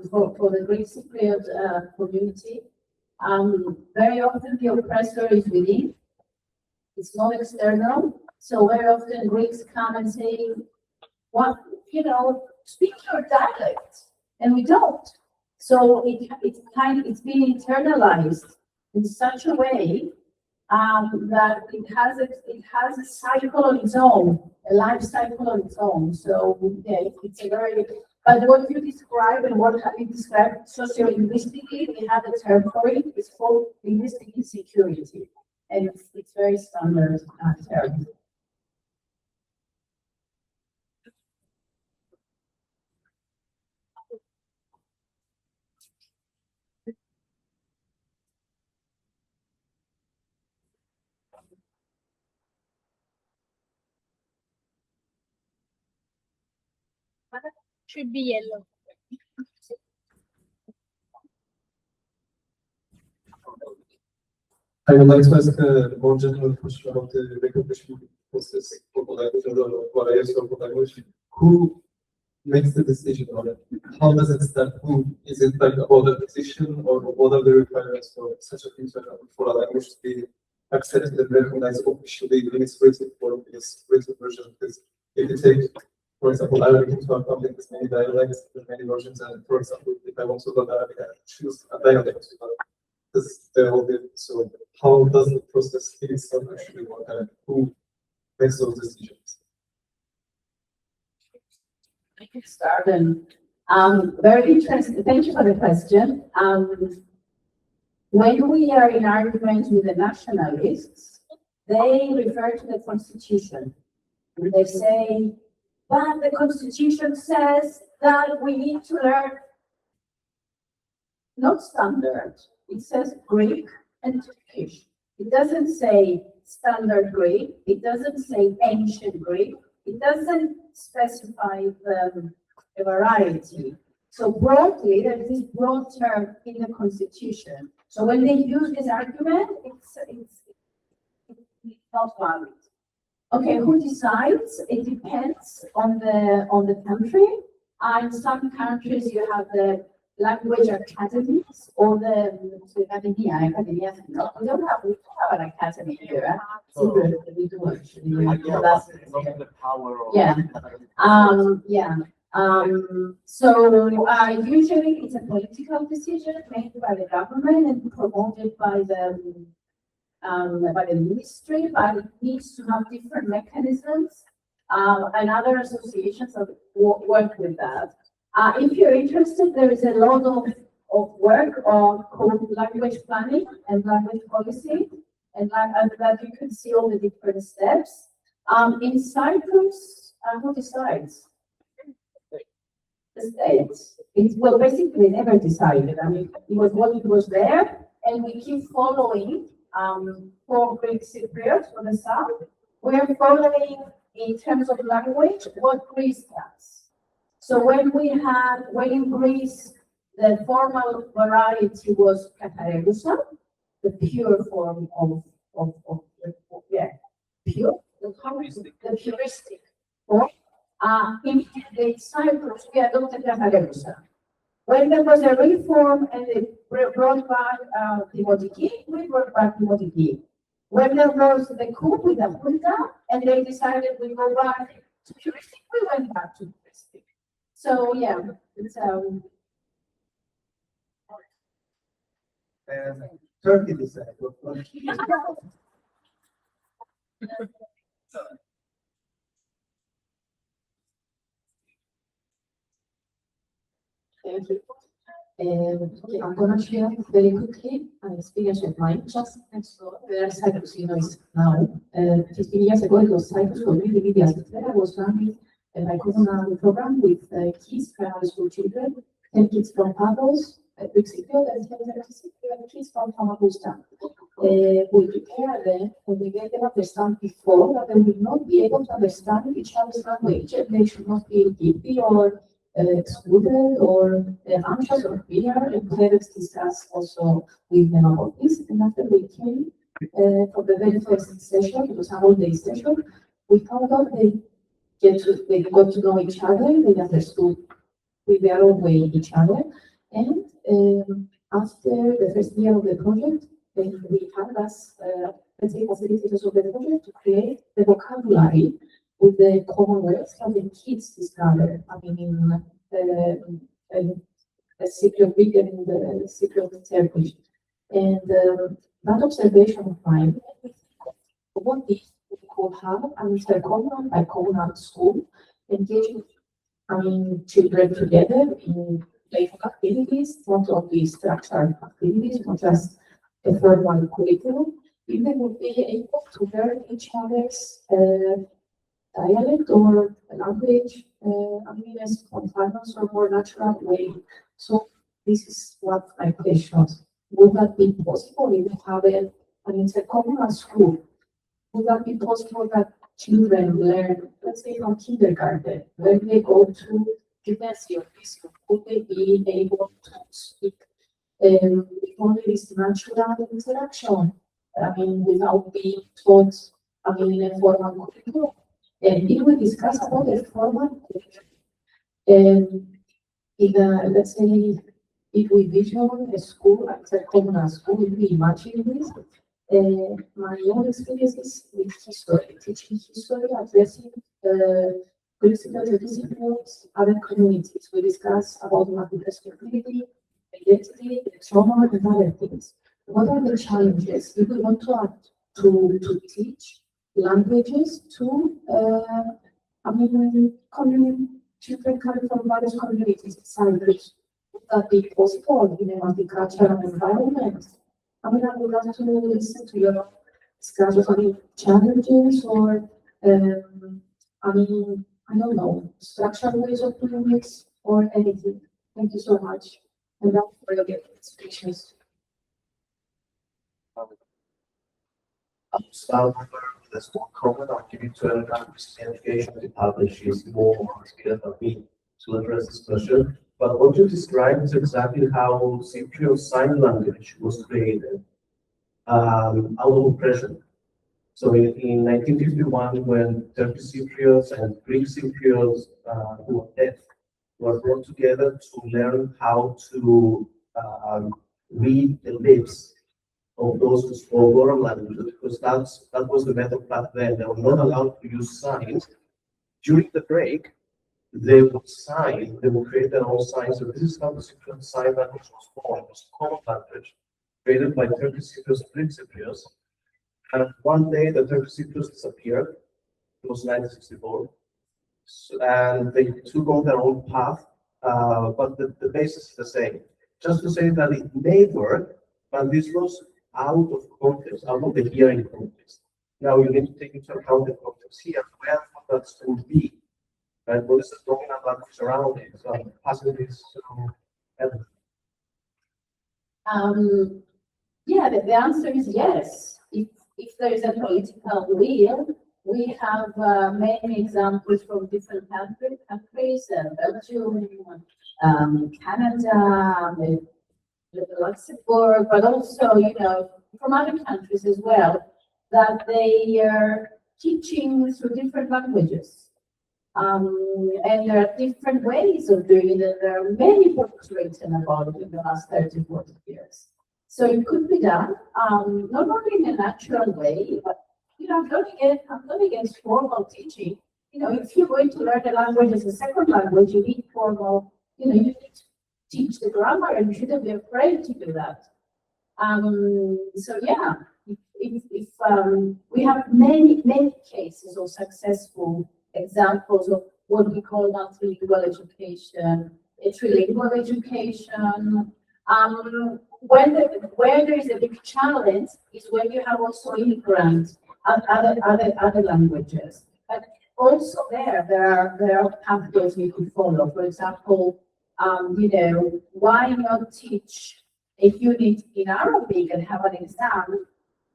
for the Greek Cypriot community. Very often the oppressor is within; it's not external. So very often Greeks come and say, "What speak your dialect," and we don't. So it's been internalized in such a way that it has a cycle on its own, a life cycle on its own. So yeah, it's a very, but what you describe and what have you described sociolinguistically, we have a term for it. It's called linguistic insecurity, and it's very standard term. Should be yellow. I would like to ask a more general question about the recognition process for language or various of language, who makes the decision on it? How does it start? Who is it like about the decision, or what are the requirements for such a thing for a language to be accepted and recognized officially in its written form, in its written version? Because if you take, for example, Arabic into account, there's many dialects, there's many versions, and for example, if I want to learn Arabic, I choose a dialect. Because they're all different. So how does the process itself actually work, and who makes those decisions? I can start and very interesting. Thank you for the question. When we are in arguments with the nationalists, they refer to the constitution. And they say, but the constitution says that we need to learn not standard. It says Greek and Turkish. It doesn't say standard Greek. It doesn't say ancient Greek. It doesn't specify the variety. So broadly, there is this broad term in the constitution. So when they use this argument, it's not valid. Okay, who decides? It depends on the country. In some countries, you have the language academies or academia. No, we don't have an academy here. We do actually. So usually it's a political decision made by the government and promoted by the ministry, but it needs to have different mechanisms and other associations that work with that. If you're interested, there is a lot of work called language planning and language policy, and that you can see all the different steps. In Cyprus, who decides? The states. Well, basically never decided. I mean, it was what it was there, and we keep following for Greek Cypriots for the south. We're following in terms of language what Greece does. So when in Greece, the formal variety was Karapas, the pure form of pure, the puristic form. In Cyprus, we adopted Karapas. When there was a reform and they brought back Timotiki, we brought back Timotiki. When there was the coup with the junta and they decided we go back to puristic, we went back to puristic. So yeah, it's Turkey decided. Okay, I'm going to share very quickly an experience of mine. Just so where Cyprus, is now. 15 years ago, it was Cyprus for really media. I was running a common program with kids, primary school children, 10 kids from Paros, Greek Cypriot, and 10 kids from Famagusta. We prepare them and we get them understand before that they will not be able to understand each other's language. They should not feel guilty or excluded or anxious or fear, and parents discuss also with them about this. And after we came for the very first session, it was a whole-day session, we found out they got to know each other, they understood with their own way each other, and after the first year of the project, we had as let's say facilitators of the project to create the vocabulary with the common words that the kids discover. I mean, in the Cypriot Greek and the Cypriot Turkish. And that observation of mine, what we could have an intercomunal by comunal school, engaging, children together in playful activities, not only structured activities, not just a formal curriculum. If they would be able to learn each other's dialect or language, in a spontaneous or more natural way. So this is what my question. Would that be possible if we have an intercomunal school? Would that be possible that children learn, let's say from kindergarten, when they go to gymnasium, would they be able to speak only this natural interaction? Without being taught in a formal curriculum. And if we discuss about the formal curriculum, let's say, if we visualize a school, as a common school, if we imagine this, my own experiences with history, teaching history, addressing political Cypriots, other communities. We discuss about multiculturality, identity, trauma, and other things. What are the challenges if we want to teach languages to children coming from various communities in Cyprus? Would that be possible in a multicultural environment? I would love to listen to your discussions on challenges or I don't know, structural ways of doing this or anything. Thank you so much. And now for your speeches. I'll start with a small comment. I'll give it to Elena Ioannidou to publish is more skilled than me to address this question. But what you described is exactly how Cypriot Sign Language was created out of oppression. So in 1951, when Turkish Cypriots and Greek Cypriots who were deaf were brought together to learn how to read the lips of those who spoke oral languages, because that was the method back then. They were not allowed to use signs. During the break, they would sign, they would create their own signs. So this is how the Cypriot Sign Language was born. It was a common language created by Turkish Cypriots and Greek Cypriots. And one day the Turkish Cypriots disappeared. It was 1964. And they took on their own path, but the basis is the same. Just to say that it may work, but this was out of context, out of the hearing context. Now you need to take into account the context here. Where would that school be? Right? What is the dominant language around it? So I'm passing this to Elena. Yeah, the answer is yes. If there is a political will, we have many examples from different countries, Belgium, Canada, Luxembourg, but also, from other countries as well, that they are teaching through different languages. And there are different ways of doing it. There are many books written about it in the last 30, 40 years. So it could be done, not only in a natural way, but I'm not against formal teaching. If you're going to learn a language as a second language, you need formal, you need to teach the grammar, and you shouldn't be afraid to do that. So yeah, if we have many cases of successful examples of what we call multilingual education, trilingual education. Where there is a big challenge is when you have also immigrants and other languages. But also there are pathways we could follow. For example, why not teach a unit in Arabic and have an exam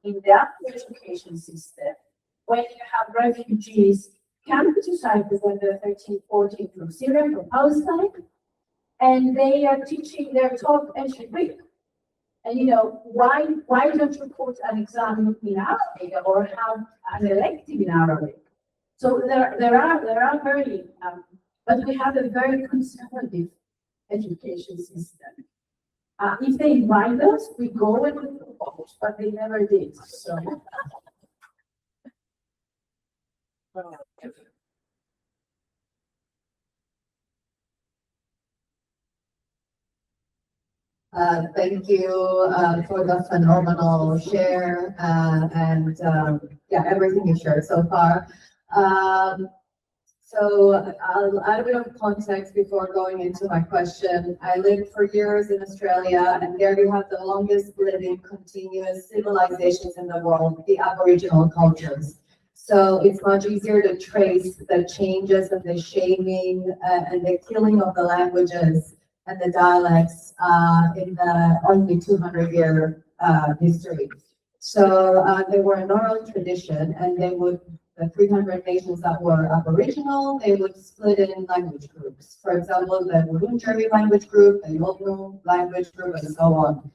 in the upper education system when you have refugees coming to Cyprus when they're 13, 14 from Syria, from Palestine, and they are teaching their top ancient Greek. And why don't you put an exam in Arabic or have an elective in Arabic? So there are very, but we have a very conservative education system. If they invite us, we go and we propose, but they never did. So. Thank you for the phenomenal share and everything you shared so far. So I'll add a bit of context before going into my question. I lived for years in Australia, and there you have the longest living continuous civilizations in the world, the Aboriginal cultures. So it's much easier to trace the changes and the shaming and the killing of the languages and the dialects in the only 200-year history. So they were an oral tradition, and they would, the 300 nations that were Aboriginal, they would split it in language groups. For example, the Wurundjeri language group, the Yolngu language group, and so on.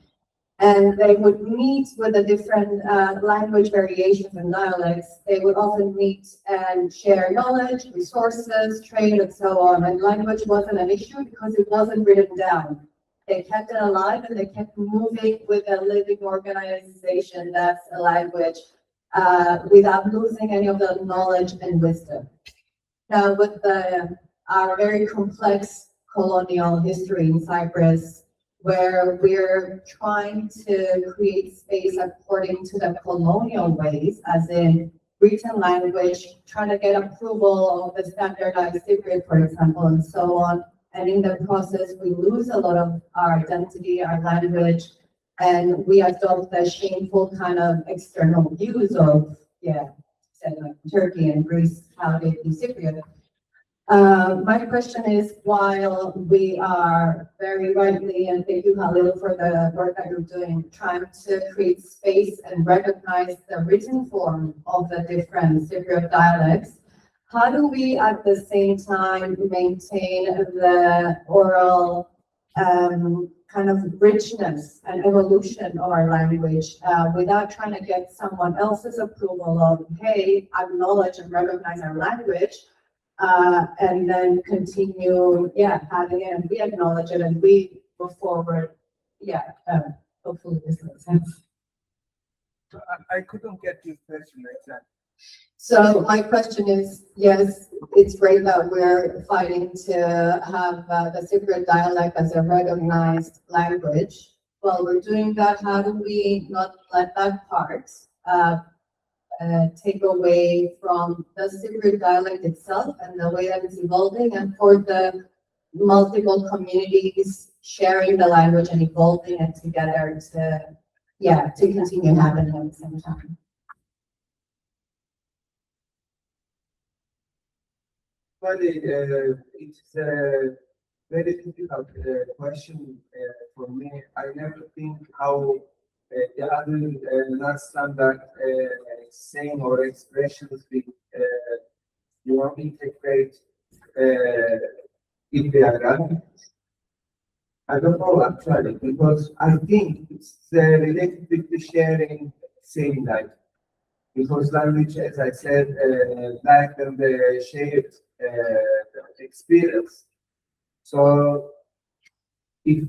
And they would meet with the different language variations and dialects. They would often meet and share knowledge, resources, trade, and so on. And language wasn't an issue because it wasn't written down. They kept it alive and they kept moving with a living organization that's a language without losing any of the knowledge and wisdom. Now, with our very complex colonial history in Cyprus, where we're trying to create space according to the colonial ways, as in written language, trying to get approval of the standardized Cypriot, for example, and so on. And in the process, we lose a lot of our identity, our language, and we adopt the shameful kind of external views of, like Turkey and Greece, how they do Cypriot. My question is, while we are very rightly, and thank you, Halil, for the work that you're doing, trying to create space and recognize the written form of the different Cypriot dialects, how do we at the same time maintain the oral kind of richness and evolution of our language without trying to get someone else's approval of, hey, acknowledge and recognize our language, and then continue, having it, and we acknowledge it and we go forward. Hopefully this makes sense. I couldn't get your question exactly. So my question is, yes, it's great that we're fighting to have the Cypriot dialect as a recognized language. While we're doing that, how do we not let that part take away from the Cypriot dialect itself and the way that it's evolving, and for the multiple communities sharing the language and evolving it together to continue happening at the same time? Well, it's a very difficult question for me. I never think how the other non-standard saying or expressions will integrate in the Arabic. I don't know actually, because I think it's related with the sharing same life. Because language, as I said, back then the shared experience. So if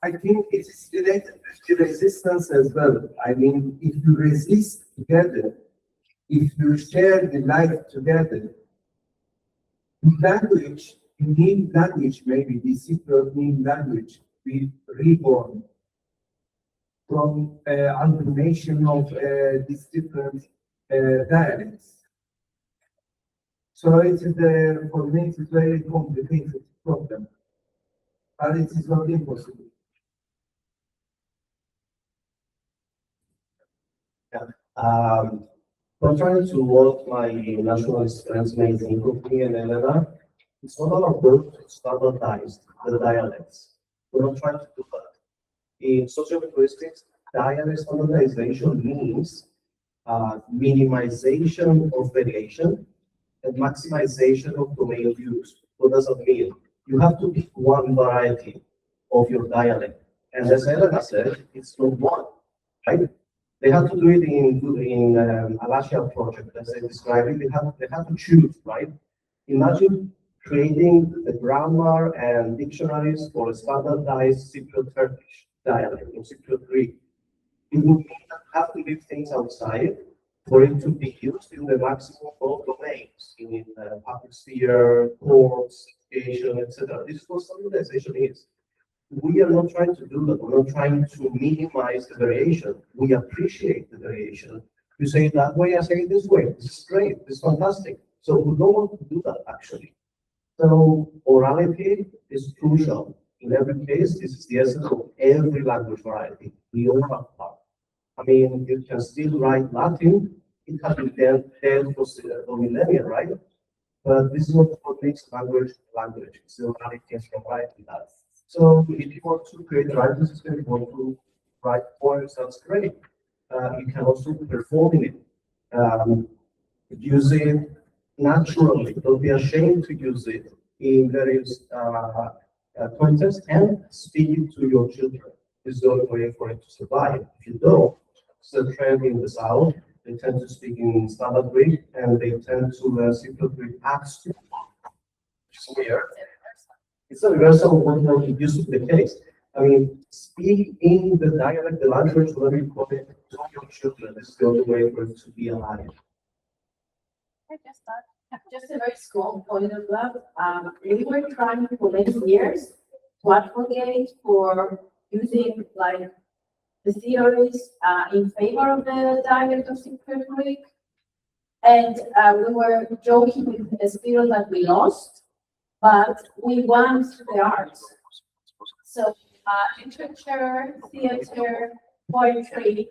I think it's related to resistance as well. I mean, if you resist together, if you share the life together, language, you need language, maybe the Cypriot need language, be reborn from amalgamation of these different dialects. So it is for me it's a very complicated problem, but it is not impossible. Contrary to what my nationalist friends may think of me and Elena, it's not our goal to standardize the dialects. We're not trying to do that. In sociolinguistics, dialect standardization means minimization of variation and maximization of domain of use. What does that mean? You have to pick one variety of your dialect. And as Elena said, it's not one, right? They have to do it in Alasia project, as they describe it. They have to choose, right? Imagine creating the grammar and dictionaries for a standardized Cypriot Turkish dialect or Cypriot Greek. It would mean that you have to leave things outside for it to be used in the maximum of domains, in public sphere, courts, education, etc. This is what standardization is. We are not trying to do that. We're not trying to minimize the variation. We appreciate the variation. You say it that way, I say it this way. This is great. This is fantastic. So we don't want to do that, actually. So orality is crucial. In every case, this is the essence of every language variety. The oral part. I mean, you can still write Latin. It has been dead for millennia, right? But this is not what makes language language. It's the orality and variety that. So if you want to create a writing system, if you want to write poems, that's great. You can also perform it. Use it naturally. Don't be ashamed to use it in various context and speak it to your children. This is the only way for it to survive. If you don't, it's a trend in the South. They tend to speak in Standard Greek and they tend to learn Cypriot Greek accent, which is weird. It's a reversal of what it used to be the case. I mean, speak in the dialect, the language, whatever you call it, to your children. This is the only way for it to be alive. Just a very small point of that. We were trying for many years to advocate for using like the theories in favor of the dialect of Cypriot Greek. And we were joking with the Spyros that we lost, but we won through the arts. So literature, theater, poetry,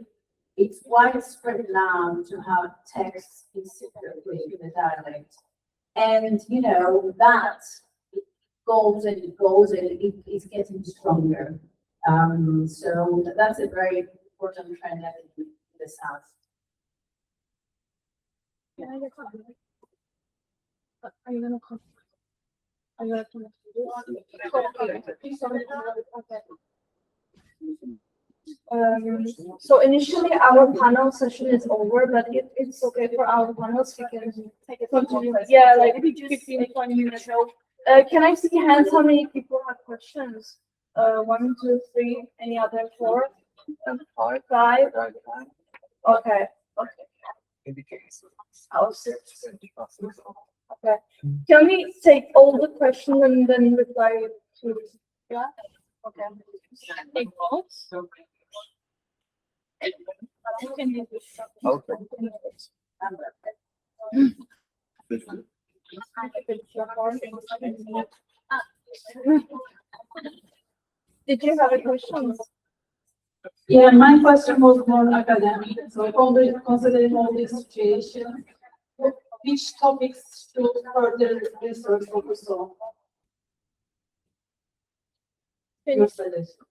it's widespread now to have texts in Cypriot Greek in the dialect. And you know, that it goes and it goes and it's getting stronger. So that's a very important trend I think in the South. Can I get comment? Are you gonna comment? Are you gonna comment? So initially our panel session is over, but it's okay for our panels. We can continue. Yeah, like 15, 20 minutes. Can I see hands? How many people have questions? 1, 2, 3. Any other 4? 5. Okay. I'll sit. Okay. Can we take all the questions and then reply to? Yeah. Okay. Take votes. You can do this. Okay. Did you have a question? Yeah, my question was more academic. So considering all this situation, which topics should further research focus on? Your suggestion.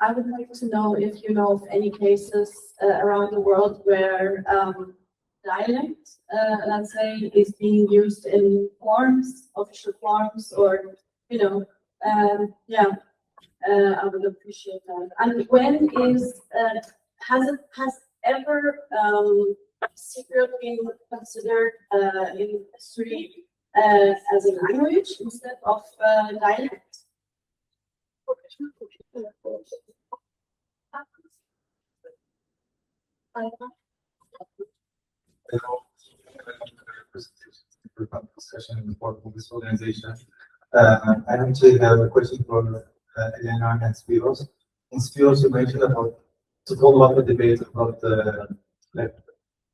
I would like to know if you know of any cases around the world where dialect, let's say, is being used in forms, official forms, or you know, I would appreciate that. And when is has ever Cypriot been considered in history as a language instead of dialect? Session for this organization. I actually have a question for Elena and Spyros. In Spyros, you mentioned about to follow up the debate about like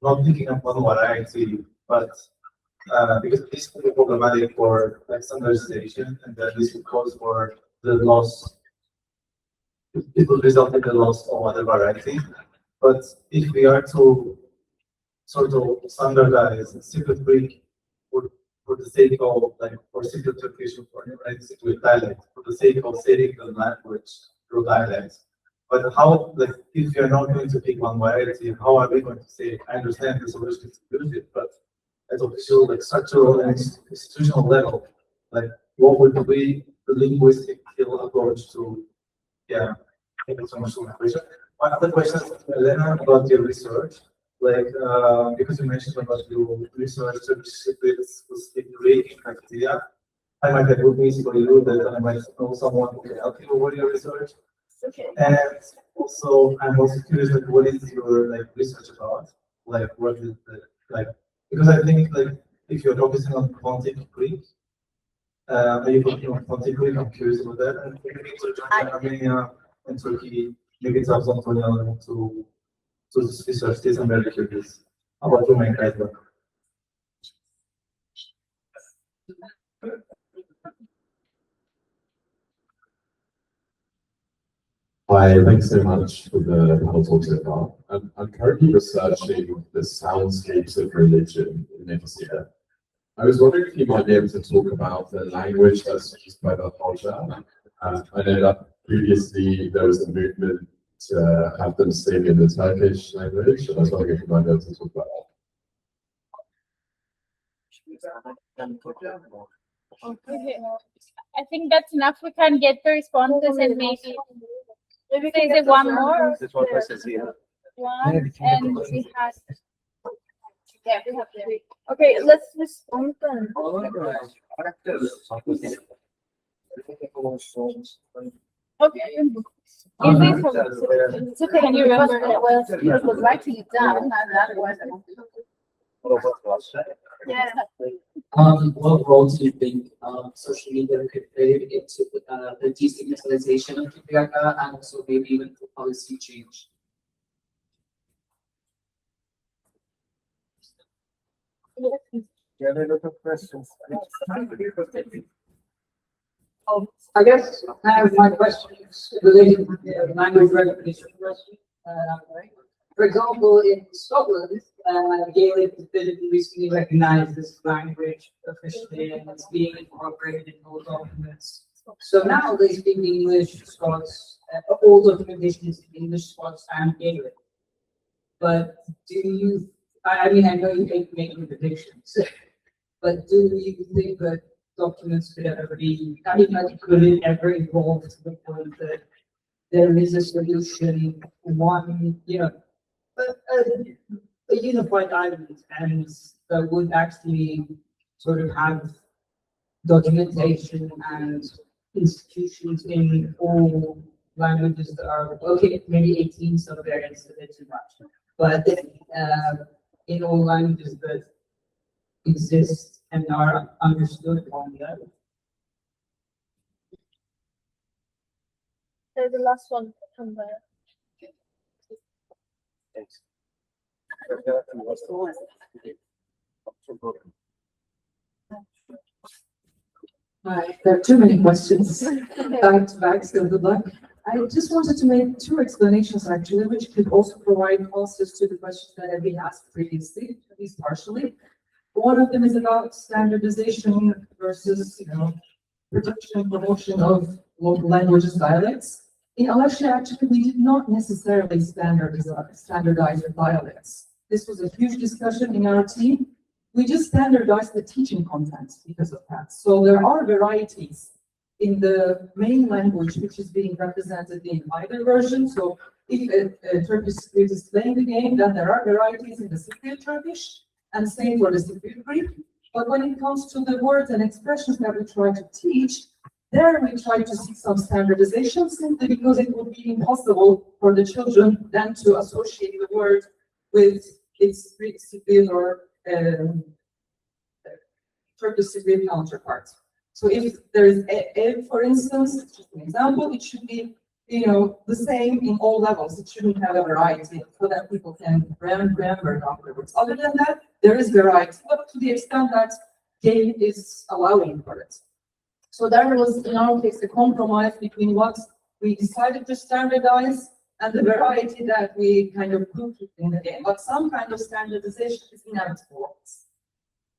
not picking up one variety, but because this could be problematic for like standardization, and that this would cause for the loss. It will result in the loss of other variety. But if we are to sort of standardize Cypriot Greek for the sake of like for Cypriot Turkish or Cypriot dialect, for the sake of saving the language through dialects. But how, like, if you're not going to pick one variety, how are we going to say? I understand the solution is to use it, but at official, like structural and institutional level, like what would be the linguistic approach to? Yeah, thank you so much for the question. One other question, Elena, about your research. Like, because you mentioned about your research Cypriots who speak Greek in criteria, I might have good news for you that I might know someone who can help you over your research. Okay. And also, I'm also curious, like, what is your like research about? Like, what is the like? Because I think like if you're focusing on Pontic Greek, are you focusing on Pontic Greek? I'm curious about that. And maybe to join Armenia and Turkey, maybe it's also to this research. This I'm very curious about your main guide work. Hi, thanks so much for the panel talk so far. I'm currently researching the soundscapes of religion in Nicosia. I was wondering if you might be able to talk about the language that's used by the Hoja. I know that previously there was a movement to have them sing in the Turkish language, and I was wondering if you might be able to talk about that. Okay. I think that's enough. We can get the responses and maybe say one more. This one person here. One, and we had. Yeah, we have three. Okay, let's respond then. Okay. It's okay, can you remember that it was writing it down, and otherwise I won't. Yeah. What role do you think social media could play into the destigmatization of Gibrizlica and also maybe even for policy change? I guess I have my questions related to the language recognition question. For example, in Scotland, Gaelic has been recently recognized as language officially and it's being incorporated in all documents. So now they speak English, Scots, all documentation is in English, Scots, and Gaelic. But do you, I mean, I know you hate making predictions, but do you think that documents could ever be, I mean, like, could it ever evolve to the point that there is a solution, one, you know, a unified island, and that would actually sort of have documentation and institutions in all languages that are, okay, maybe 18 sub-variants, a bit too much, but in all languages that exist and are understood on the island. So the last one from there. Thanks. Hi, there are too many questions back to back, so good luck. I just wanted to make two explanations actually, which could also provide answers to the questions that have been asked previously, at least partially. One of them is about standardization versus, you know, protection and promotion of local languages, dialects. In Alasha, actually, we did not necessarily standardize the dialects. This was a huge discussion in our team. We just standardized the teaching content because of that. So there are varieties in the main language, which is being represented in either version. So if a Turkish Cypriot is playing the game, then there are varieties in the Cypriot Turkish, and same for the Cypriot Greek. But when it comes to the words and expressions that we try to teach, there we try to see some standardization simply because it would be impossible for the children then to associate the word with its Greek Cypriot or Turkish Cypriot counterpart. So if there is a, for instance, just an example, it should be, you know, the same in all levels. It shouldn't have a variety so that people can remember afterwards. Other than that, there is variety, but to the extent that game is allowing for it. So there was, in our case, a compromise between what we decided to standardize and the variety that we kind of put in the game. But some kind of standardization is inevitable.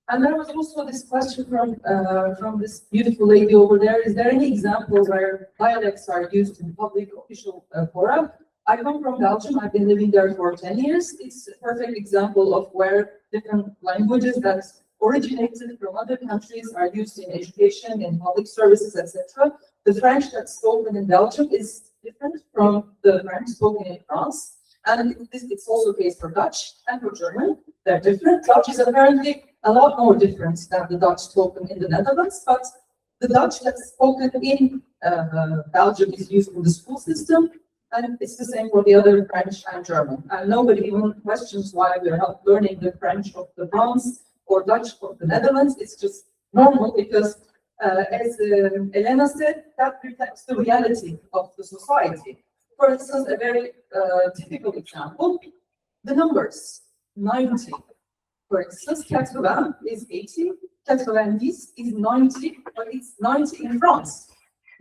And there was also this question from this beautiful lady over there. Is there any example where dialects are used in public official fora? I come from Belgium. I've been living there for 10 years. It's a perfect example of where different languages that originated from other countries are used in education, in public services, etc. The French that's spoken in Belgium is different from the French spoken in France. And it's also the case for Dutch and for German. They're different. Dutch is apparently a lot more different than the Dutch spoken in the Netherlands, but the Dutch that's spoken in Belgium is used in the school system, and it's the same for the other French and German. And nobody even questions why we're not learning the French of the France or Dutch of the Netherlands. It's just normal because, as Elena said, that reflects the reality of the society. For instance, a very typical example, the numbers, 90. For instance, 80 is 80, 90 is 90, but it's 90 in France.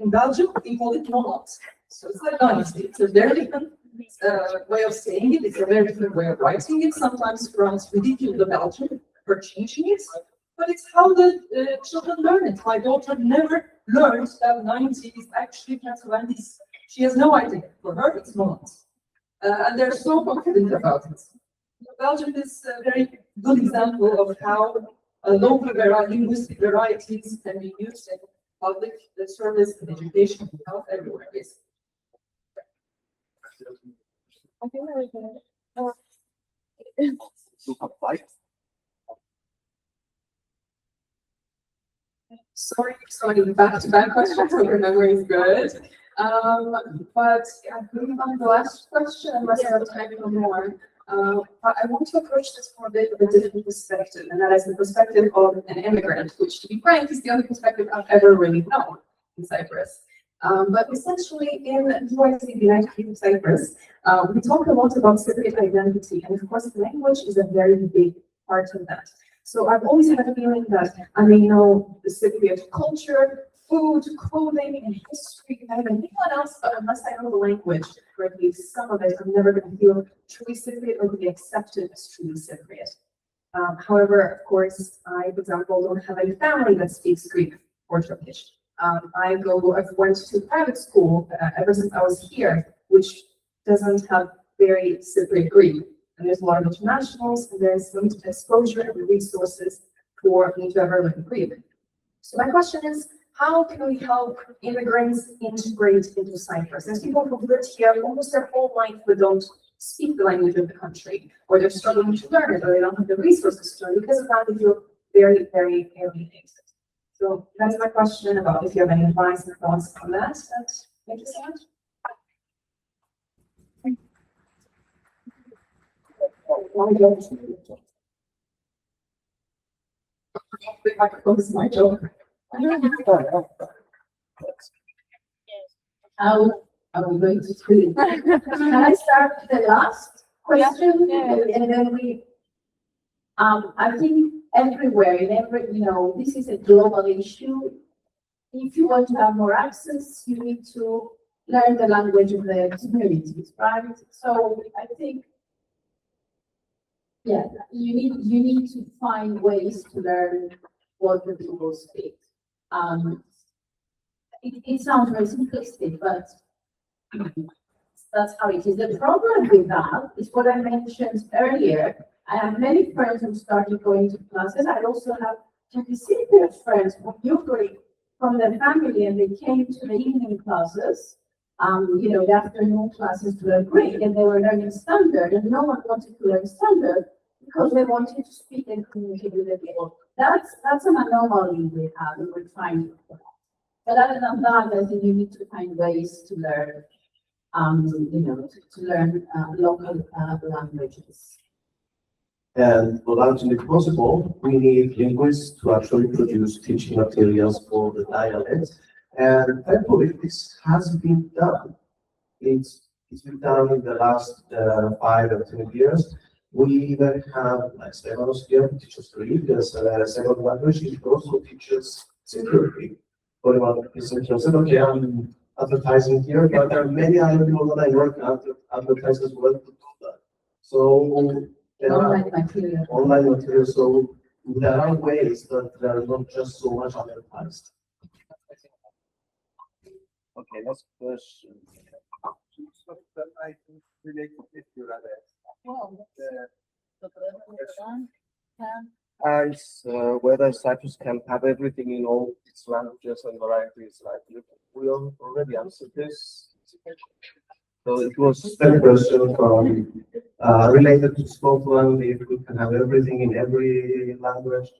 In Belgium, we call it 90. So it's like 90. It's a very different way of saying it. It's a very different way of writing it. Sometimes France ridicules the Belgian for changing it, but it's how the children learn it. My daughter never learned that 90 is actually 90. She has no idea. For her, it's not. And they're so confident about it. Belgium is a very good example of how local linguistic varieties can be used in public service and education and health everywhere, basically. Sorry, back-to-back questions, so your memory is good. But I believe on the last question, unless you have time for more, but I want to approach this from a bit of a different perspective, and that is the perspective of an immigrant, which, to be frank, is the only perspective I've ever really known in Cyprus. But essentially, in the United Youth of Cyprus, we talk a lot about Cypriot identity, and of course, language is a very big part of that. So I've always had a feeling that I may know the Cypriot culture, food, clothing, and history better than anyone else, but unless I know the language, or at least some of it, I'm never going to feel truly Cypriot or be accepted as truly Cypriot. However, of course, I, for example, don't have any family that speaks Greek or Turkish. I've went to private school ever since I was here, which doesn't have very Cypriot Greek. And there's a lot of internationals, and there's limited exposure and resources for me to ever learn Greek. So my question is, how can we help immigrants integrate into Cyprus? There's people who've lived here almost their whole life but don't speak the language of the country, or they're struggling to learn it, or they don't have the resources to learn. Because of that, they feel very, very alienated. So that's my question about if you have any advice and thoughts on that. Thank you so much. My joke. How are we going to screen? Can I start with the last question? And then we, I think everywhere, in every, this is a global issue. If you want to have more access, you need to learn the language of the communities, right? So I think, yeah, you need to find ways to learn what the people speak. It sounds very simplistic, but that's how it is. The problem with that is what I mentioned earlier. I have many friends who started going to classes. I also have Turkish Cypriot friends who usually from their family, and they came to the evening classes, the afternoon classes to learn Greek, and they were learning standard, and no one wanted to learn standard because they wanted to speak and communicate with the people. That's an anomaly we have, and we're trying to do that. But other than that, I think you need to find ways to learn, to learn local languages. And for that to be possible, we need linguists to actually produce teaching materials for the dialects. And thankfully, this has been done. It's been done in the last 5 or 10 years. We even have, like Spyros here, who teaches Greek as a second language. He also teaches Cypriot Greek. For about okay, I'm advertising here, but there are many other people that I work at advertise as well to do that. So there are online materials, so there are ways that they are not just so much advertised. Okay, next question. That I think related with your is whether Cyprus can have everything in all its languages and varieties. Like we already answered this. So it was a question from related to Scotland, if we can have everything in every language.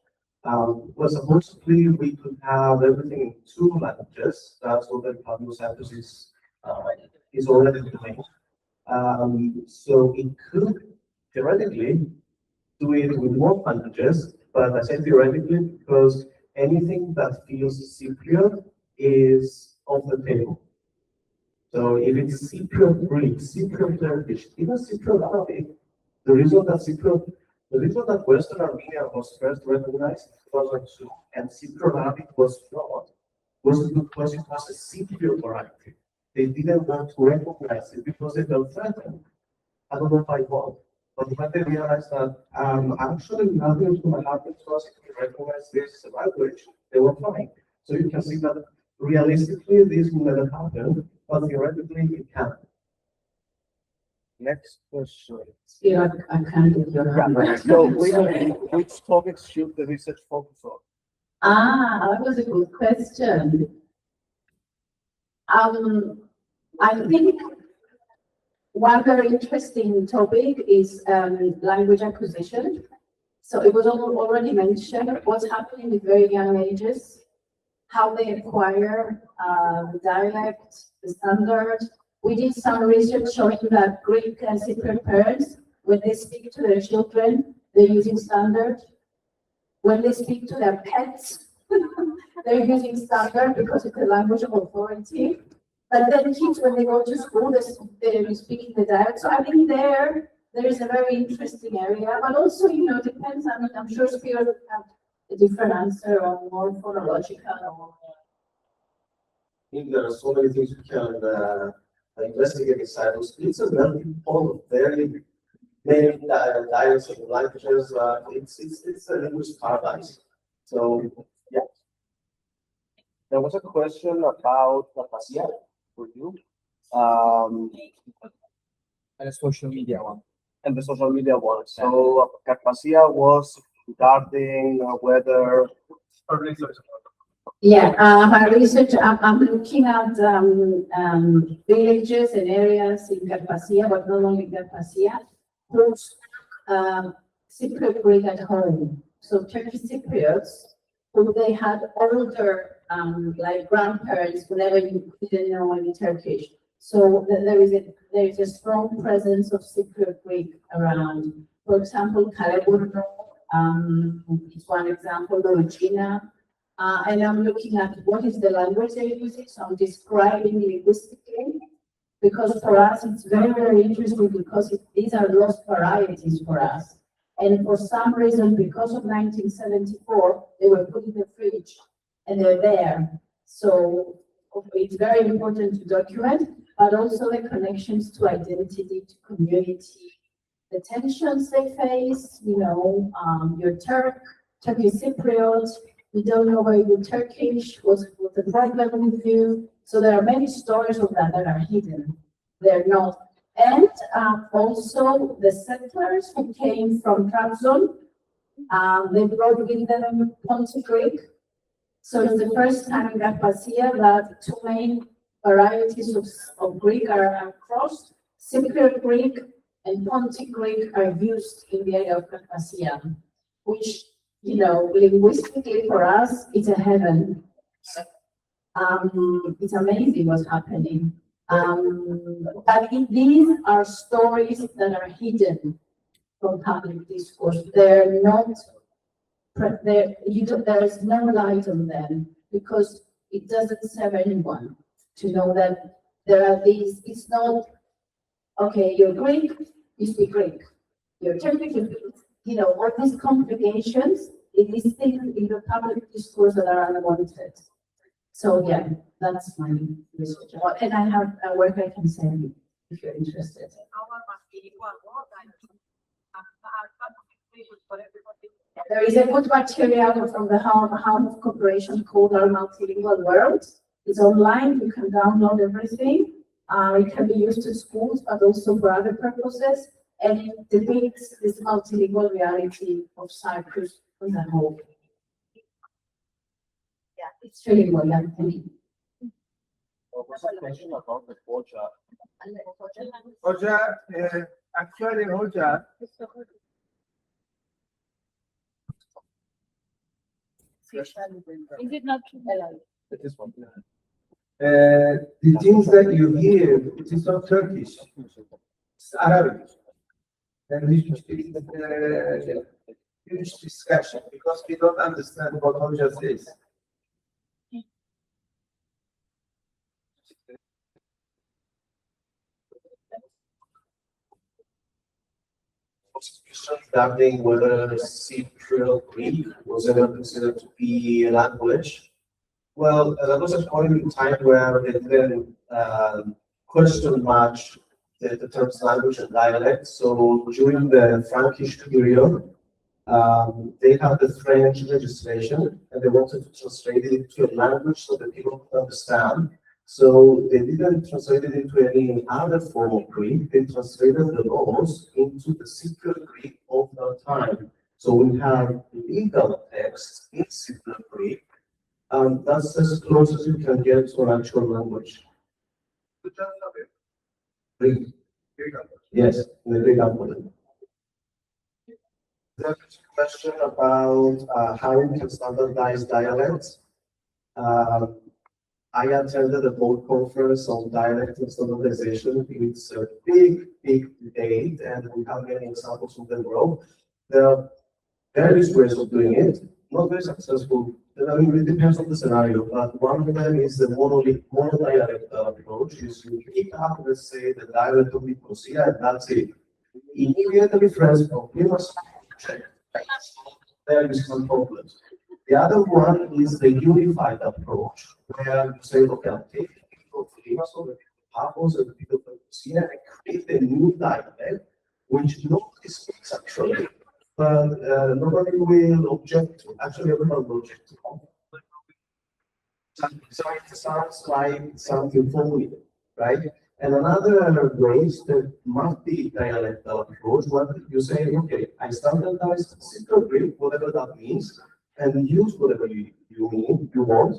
Well, supposedly we could have everything in 2 languages. That's what the Halil Cyprus is already doing. So it could theoretically do it with more languages, but I say theoretically because anything that feels Cypriot is off the table. So if it's Cypriot Greek, Cypriot Turkish, even Cypriot Arabic, the reason that Western Armenia was first recognized in 2002 and Cypriot Arabic was not, was because it was a Cypriot variety. They didn't want to recognize it because they felt threatened. I don't know by what. But when they realized that actually nothing is going to happen to us if we recognize this as a language, they were fine. So you can see that realistically this will never happen, but theoretically it can. Next question. Yeah, I can't get your hand. So which topics should the research focus on? That was a good question. I think one very interesting topic is language acquisition. So it was already mentioned what's happening with very young ages, how they acquire the dialect, the standard. We did some research showing that Greek and Cypriot parents, when they speak to their children, they're using standard. When they speak to their pets, they're using standard because it's a language of authority. But then kids, when they go to school, they're speaking the dialect. So I think there is a very interesting area. But also, depends. I mean, I'm sure Spyros would have a different answer or more phonological. Or... I think there are so many things we can investigate inside those. It's a very many dialects of languages. It's a linguist paradise. So yeah. There was a question about Karapaşaoğlu for you. And a social media one. And the social media one. So Karapaşaoğlu was regarding whether. Yeah, my research, I'm looking at villages and areas in Karapaşaoğlu, but not only Karapaşaoğlu, who Cypriot Greek at home. So Turkish Cypriots, who they had older, like grandparents, whenever you didn't know any Turkish. So there is a strong presence of Cypriot Greek around. For example, Karaburno is one example, Regina. And I'm looking at what is the language they're using. So I'm describing linguistically, because for us it's very, very interesting because these are lost varieties for us. And for some reason, because of 1974, they were put in the fridge and they're there. So it's very important to document, but also the connections to identity, to community, the tensions they face, you're Turkish Cypriot, we don't know where you're Turkish, what's the problem with you. So there are many stories of that are hidden. They're not. And also the settlers who came from Trabzon, they brought with them Pontic Greek. So it's the first time in Karapaşaoğlu that two main varieties of Greek are crossed. Cypriot Greek and Pontic Greek are used in the area of Karapaşaoğlu, which, linguistically for us, it's a heaven. It's amazing what's happening. But these are stories that are hidden from public discourse. They're not, there is no light on them because it doesn't serve anyone to know that there are these. It's not, okay, you're Greek, you speak Greek. You're Turkish, all these complications, these things in the public discourse that are unwanted. So yeah, that's my research. And I have a work I can send you if you're interested. There is a good material from the Home of Cooperation called our Multilingual Worlds. It's online, you can download everything. It can be used to schools, but also for other purposes. And it depicts this multilingual reality of Cyprus as a whole. Yeah, it's really well done. What's the question about the Hoca? Hoca, actually, Hoca. Is it not true? The things that you hear, it is not Turkish, it's Arabic. And we should huge discussion because we don't understand what Hoca says. Regarding whether Cypriot Greek was ever considered to be a language. Well, that was a point in time where they didn't question much the terms language and dialect. So during the Frankish period, they had the French legislation and they wanted to translate it into a language so that people could understand. So they didn't translate it into any other form of Greek. They translated the laws into the Cypriot Greek of that time. So we have legal texts in Cypriot Greek, and that's as close as you can get to an actual language. Greek. Yes, the Greek alphabet. There's a question about how we can standardize dialects. I attended a board conference on dialect and standardization. It's a big debate, and we have many examples in the world. There are various ways of doing it, not very successful. I mean, it depends on the scenario, but one of them is the monodialect approach. Is you pick up, let's say, the dialect of Nicosia, and that's it. Immediately, friends from Plymouth check. There is some problems. The other one is the unified approach, where you say, okay, I'm taking people from Plymouth, the Paphos, and the people from Nicosia, and create a new dialect, which nobody speaks actually. But nobody will object to. Actually, everyone will object to. So it sounds like something foreign, right? And another way is the multi-dialectal approach, where you say, okay, I standardize Cypriot Greek, whatever that means, and use whatever you want,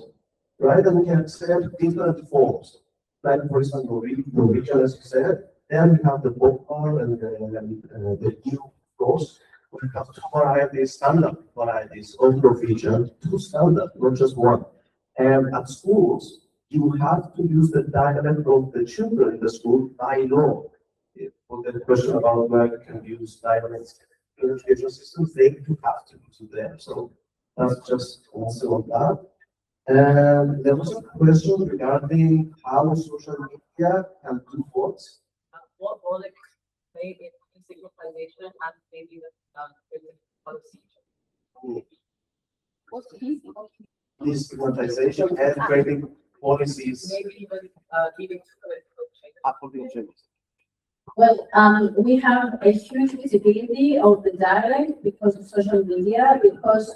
right? And we can accept different forms. Like, for example, Norwegian, as you said, then we have the vocal and the new course. We have two varieties, standard varieties of Norwegian, two standard, not just one. And at schools, you have to use the dialect of the children in the school by law. For the question about where you can use dialects in education systems, they do have to use them. So that's just also on that. And there was a question regarding how social media can do what. What role it play in stigmatization and maybe the policy? What's the stigmatization and creating policies? Maybe even leading to change. Well, we have a huge visibility of the dialect because of social media, because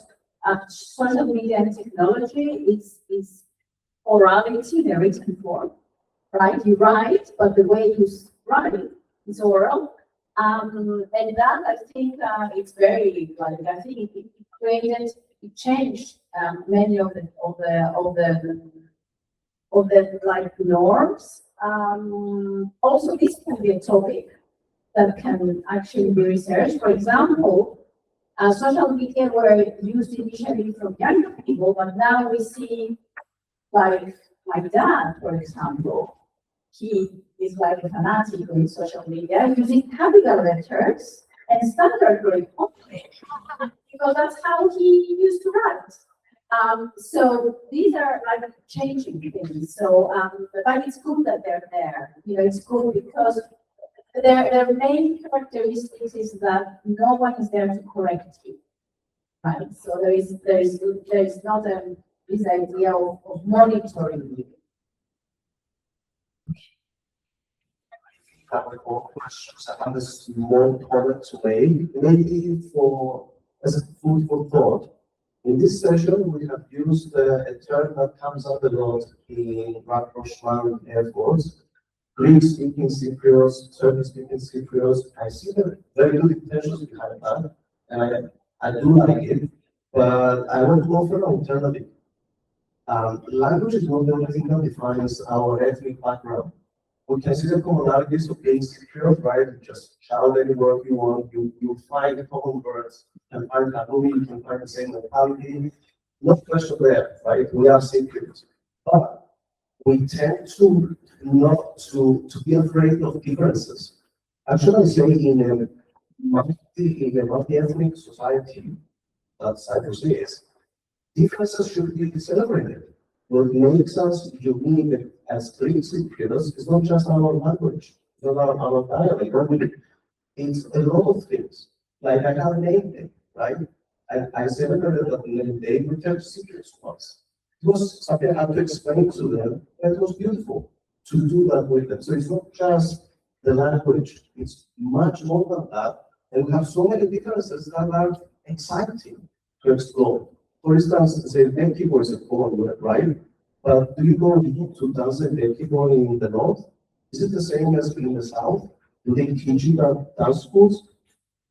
social media and technology is orality in a written form, right? You write, but the way you write is oral. And that, I think, it's very, like, I think it changed many of the like norms. Also, this can be a topic that can actually be researched. For example, social media were used initially from younger people, but now we see, like my dad, for example, he is like a fanatic with social media, using capital letters and standard Greek only, because that's how he used to write. So these are like changing things. So, but it's cool that they're there. You know, it's cool because their main characteristics is that no one is there to correct you, right? So there is not this idea of monitoring you. Couple more questions. I have a small comment to make, maybe as a food for thought. In this session, we have used a term that comes up a lot in rapprochement efforts. Greek-speaking Cypriots, Turkish-speaking Cypriots. I see the very good intentions behind that, and I do like it, but I want to offer an alternative. Language is not the only thing that defines our ethnic background. We can see the commonalities of being Cypriot, right? Just shout any word you want, you find the common words, you can find Halil, you can find the same mentality. No question there, right? We are Cypriots. But we tend to not to be afraid of differences. Actually, I say in a multi-ethnic society that Cyprus is, differences should be celebrated. What makes us unique as Greek Cypriots is not just our language, it's not our dialect. It's a lot of things. Like I have named it, right? I celebrated that name day with Turkish Cypriots once. It was something I had to explain to them, and it was beautiful to do that with them. So it's not just the language, it's much more than that. And we have so many differences that are exciting to explore. For instance, say thank you is a common word, right? But do you go to 2,000 people in the north? Is it the same as in the south? Do they teach you that dance schools?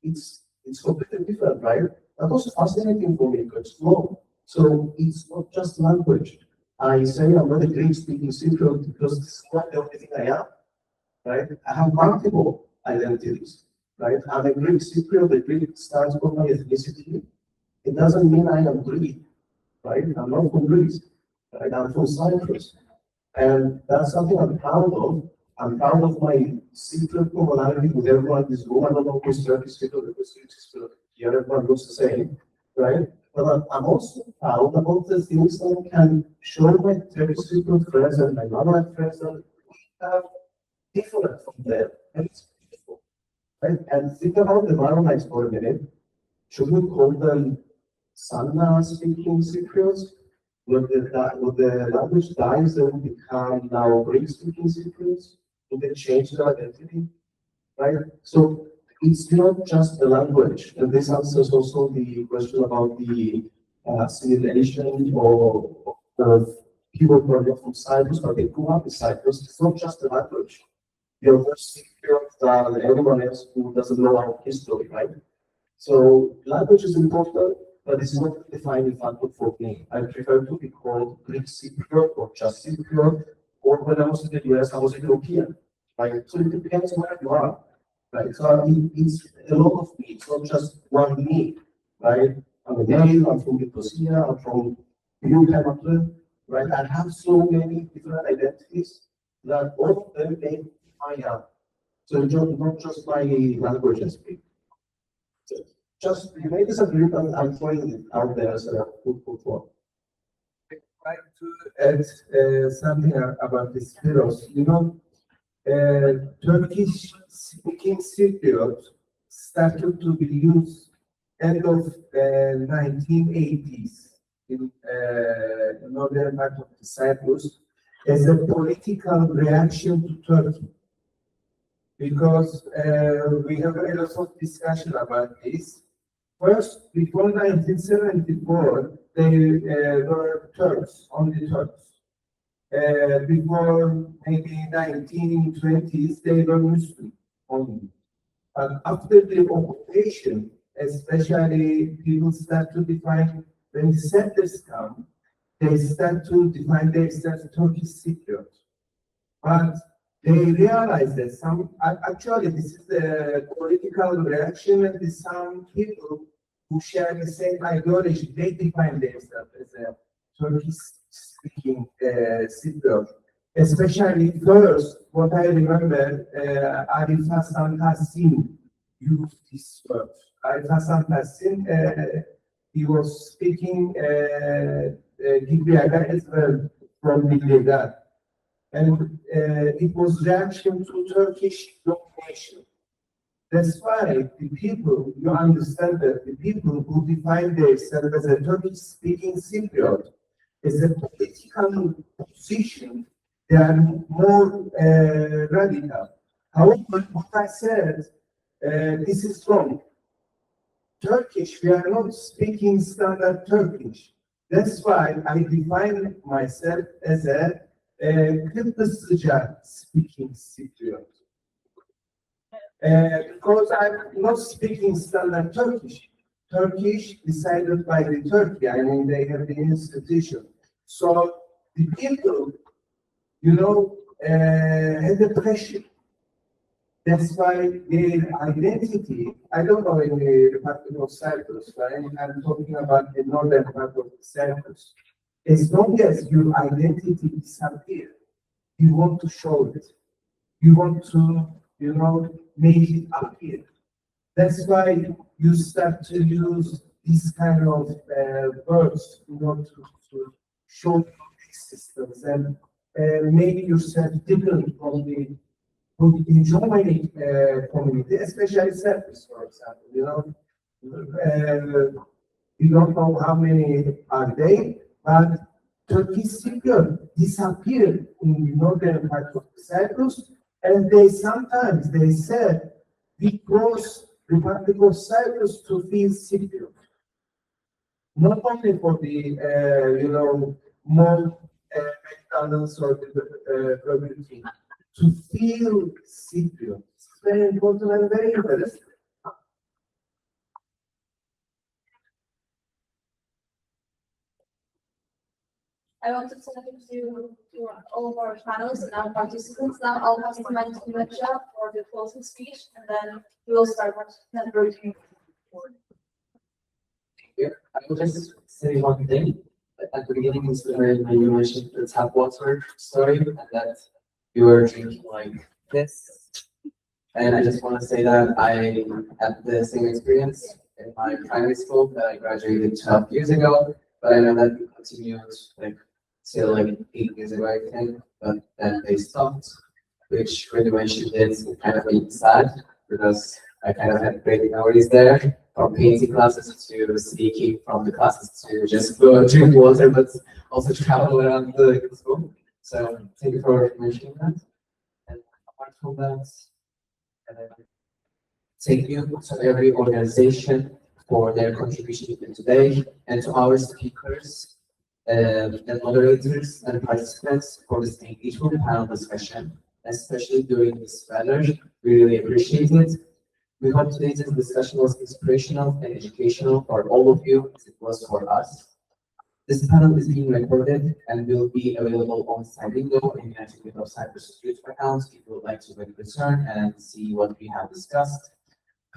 It's completely different, right? That was fascinating for me to explore. So it's not just language. I say I'm not a Greek-speaking Cypriot because this is not the only thing I am, right? I have multiple identities, right? I'm a Greek Cypriot. The Greek stands for my ethnicity. It doesn't mean I am Greek, right? I'm not from Greece, right? I'm from Cyprus. And that's something I'm proud of. I'm proud of my Cypriot commonality with everyone in this room. I don't know who's Turkish Cypriot, who's Greek Cypriot. Here, everyone looks the same, right? But I'm also proud about the things that I can show my Turkish Cypriot friends and my Maronite friends that we have different from them. And it's beautiful, right? And think about the Maronites for a minute. Should we call them Sanna speaking Cypriots? Would the language dies, they will become now Greek speaking Cypriots? Would they change their identity? Right? So it's not just the language, and this answers also the question about the assimilation of people who are not from Cyprus, but they grew up in Cyprus. It's not just the language. You're more Cypriot than anyone else who doesn't know our history, right? So language is important, but it's not a defining factor for me. I prefer to be called Greek Cypriot or just Cypriot, or when I was in the US, I was a European, right? So it depends where you are, right? So it's a lot of me, it's not just one me, right? I'm a male, I'm from Nicosia, I'm from UNFICYP, right? I have so many different identities that all of them make I am. So it's not just my language I speak. Just, you may disagree, but I'm throwing it out there as a food for thought. I'd like to add something about the Spyros. You know, Turkish-speaking Cypriot started to be used end of 1980s in northern part of Cyprus as a political reaction to Turkey. Because we have a lot of discussion about this. First, before 1974, they were Turks, only Turks. Before maybe 1920s, they were Muslim only. But after the occupation, especially people start to define, when the settlers come, they start to define themselves Turkish Cypriot. But they realize that actually this is a political reaction, and some people who share the same ideology, they define themselves as a Turkish-speaking Cypriot. Especially first, what I remember, Arif Hasan Tassin used this word. Arif Hasan Tassin, he was speaking Gibrizlica as well from Ledra. And it was reaction to Turkish domination. That's why the people, you understand that the people who define themselves as a Turkish-speaking Cypriot, as a political position, they are more radical. However, what I said, this is wrong. Turkish, we are not speaking standard Turkish. That's why I define myself as a Gibrizlica speaking Cypriot. Because I'm not speaking standard Turkish. Turkish decided by the Turkey, I mean, they have the institution. So the people, you know, had the pressure. That's why their identity, I don't know in the Republic of Cyprus, right? I'm talking about the northern part of Cyprus. As long as your identity disappears, you want to show it. You want to, you know, make it appear. That's why you start to use these kind of words in order to show your existence and make yourself different from the Germanic community, especially Cyprus, for example. You know, you don't know how many are they, but Turkish Cypriot disappeared in the northern part of Cyprus, and they sometimes they said we cross the Republic of Cyprus to feel Cypriot. Not only for the you know, more McDonald's or Burger King. To feel Cypriot, it's very important and very interesting. I wanted to thank you to all of our panelists and our participants. Now I'll pass the mic to Ledra for the closing speech, and then we will start networking. I will just say one thing. At the beginning, when you mentioned the tap water story, and that you were drinking like this. And I just want to say that I had the same experience in my primary school that I graduated 12 years ago, but I know that it continued like till like 8 years ago, I think, but then they stopped, which when you mentioned it kind of made me sad because I kind of had great memories there, from painting classes to sneaking from the classes to just go and drink water, but also travel around the school. So thank you for mentioning that. And apart from that, thank you to every organization for their contribution today, and to our speakers and moderators and participants for this engagement panel discussion, especially during this weather. We really appreciate it. We hope today's discussion was inspirational and educational for all of you, as it was for us. This panel is being recorded and will be available on Cylingo and United Youth of Cyprus YouTube accounts if you would like to return and see what we have discussed.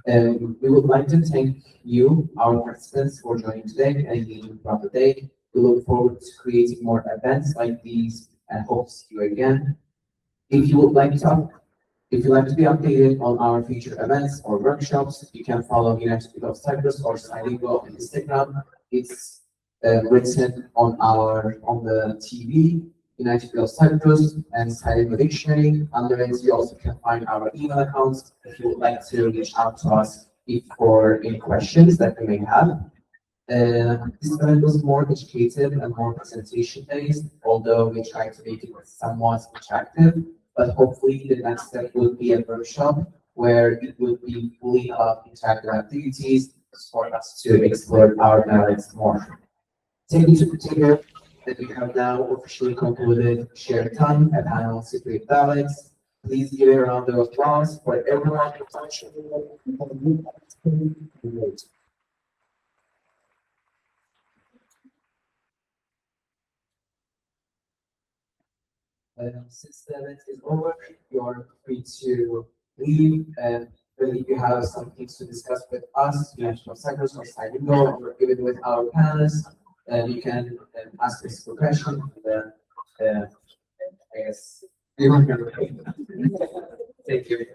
We would like to thank you, our participants, for joining today and engaging throughout the day. We look forward to creating more events like these and hope to see you again. If you would like to be updated on our future events or workshops, you can follow United Youth of Cyprus or Cylingo on Instagram. It's written on the TV, United Youth of Cyprus and Cylingo Dictionary. Under it, you also can find our email accounts if you would like to reach out to us for any questions that you may have. This event was more educative and more presentation based, although we tried to make it somewhat interactive. But hopefully the next step would be a workshop where it would be fully of interactive activities for us to explore our dialects more. Take into consideration that we have now officially concluded shared time at panel Cypriot Dialects. Please give a round of applause for everyone who since the event is over, you are free to leave, and if you have some things to discuss with us, United of Cyprus or Cylingo, or even with our panelists, you can ask us a question. I guess we will. Thank you.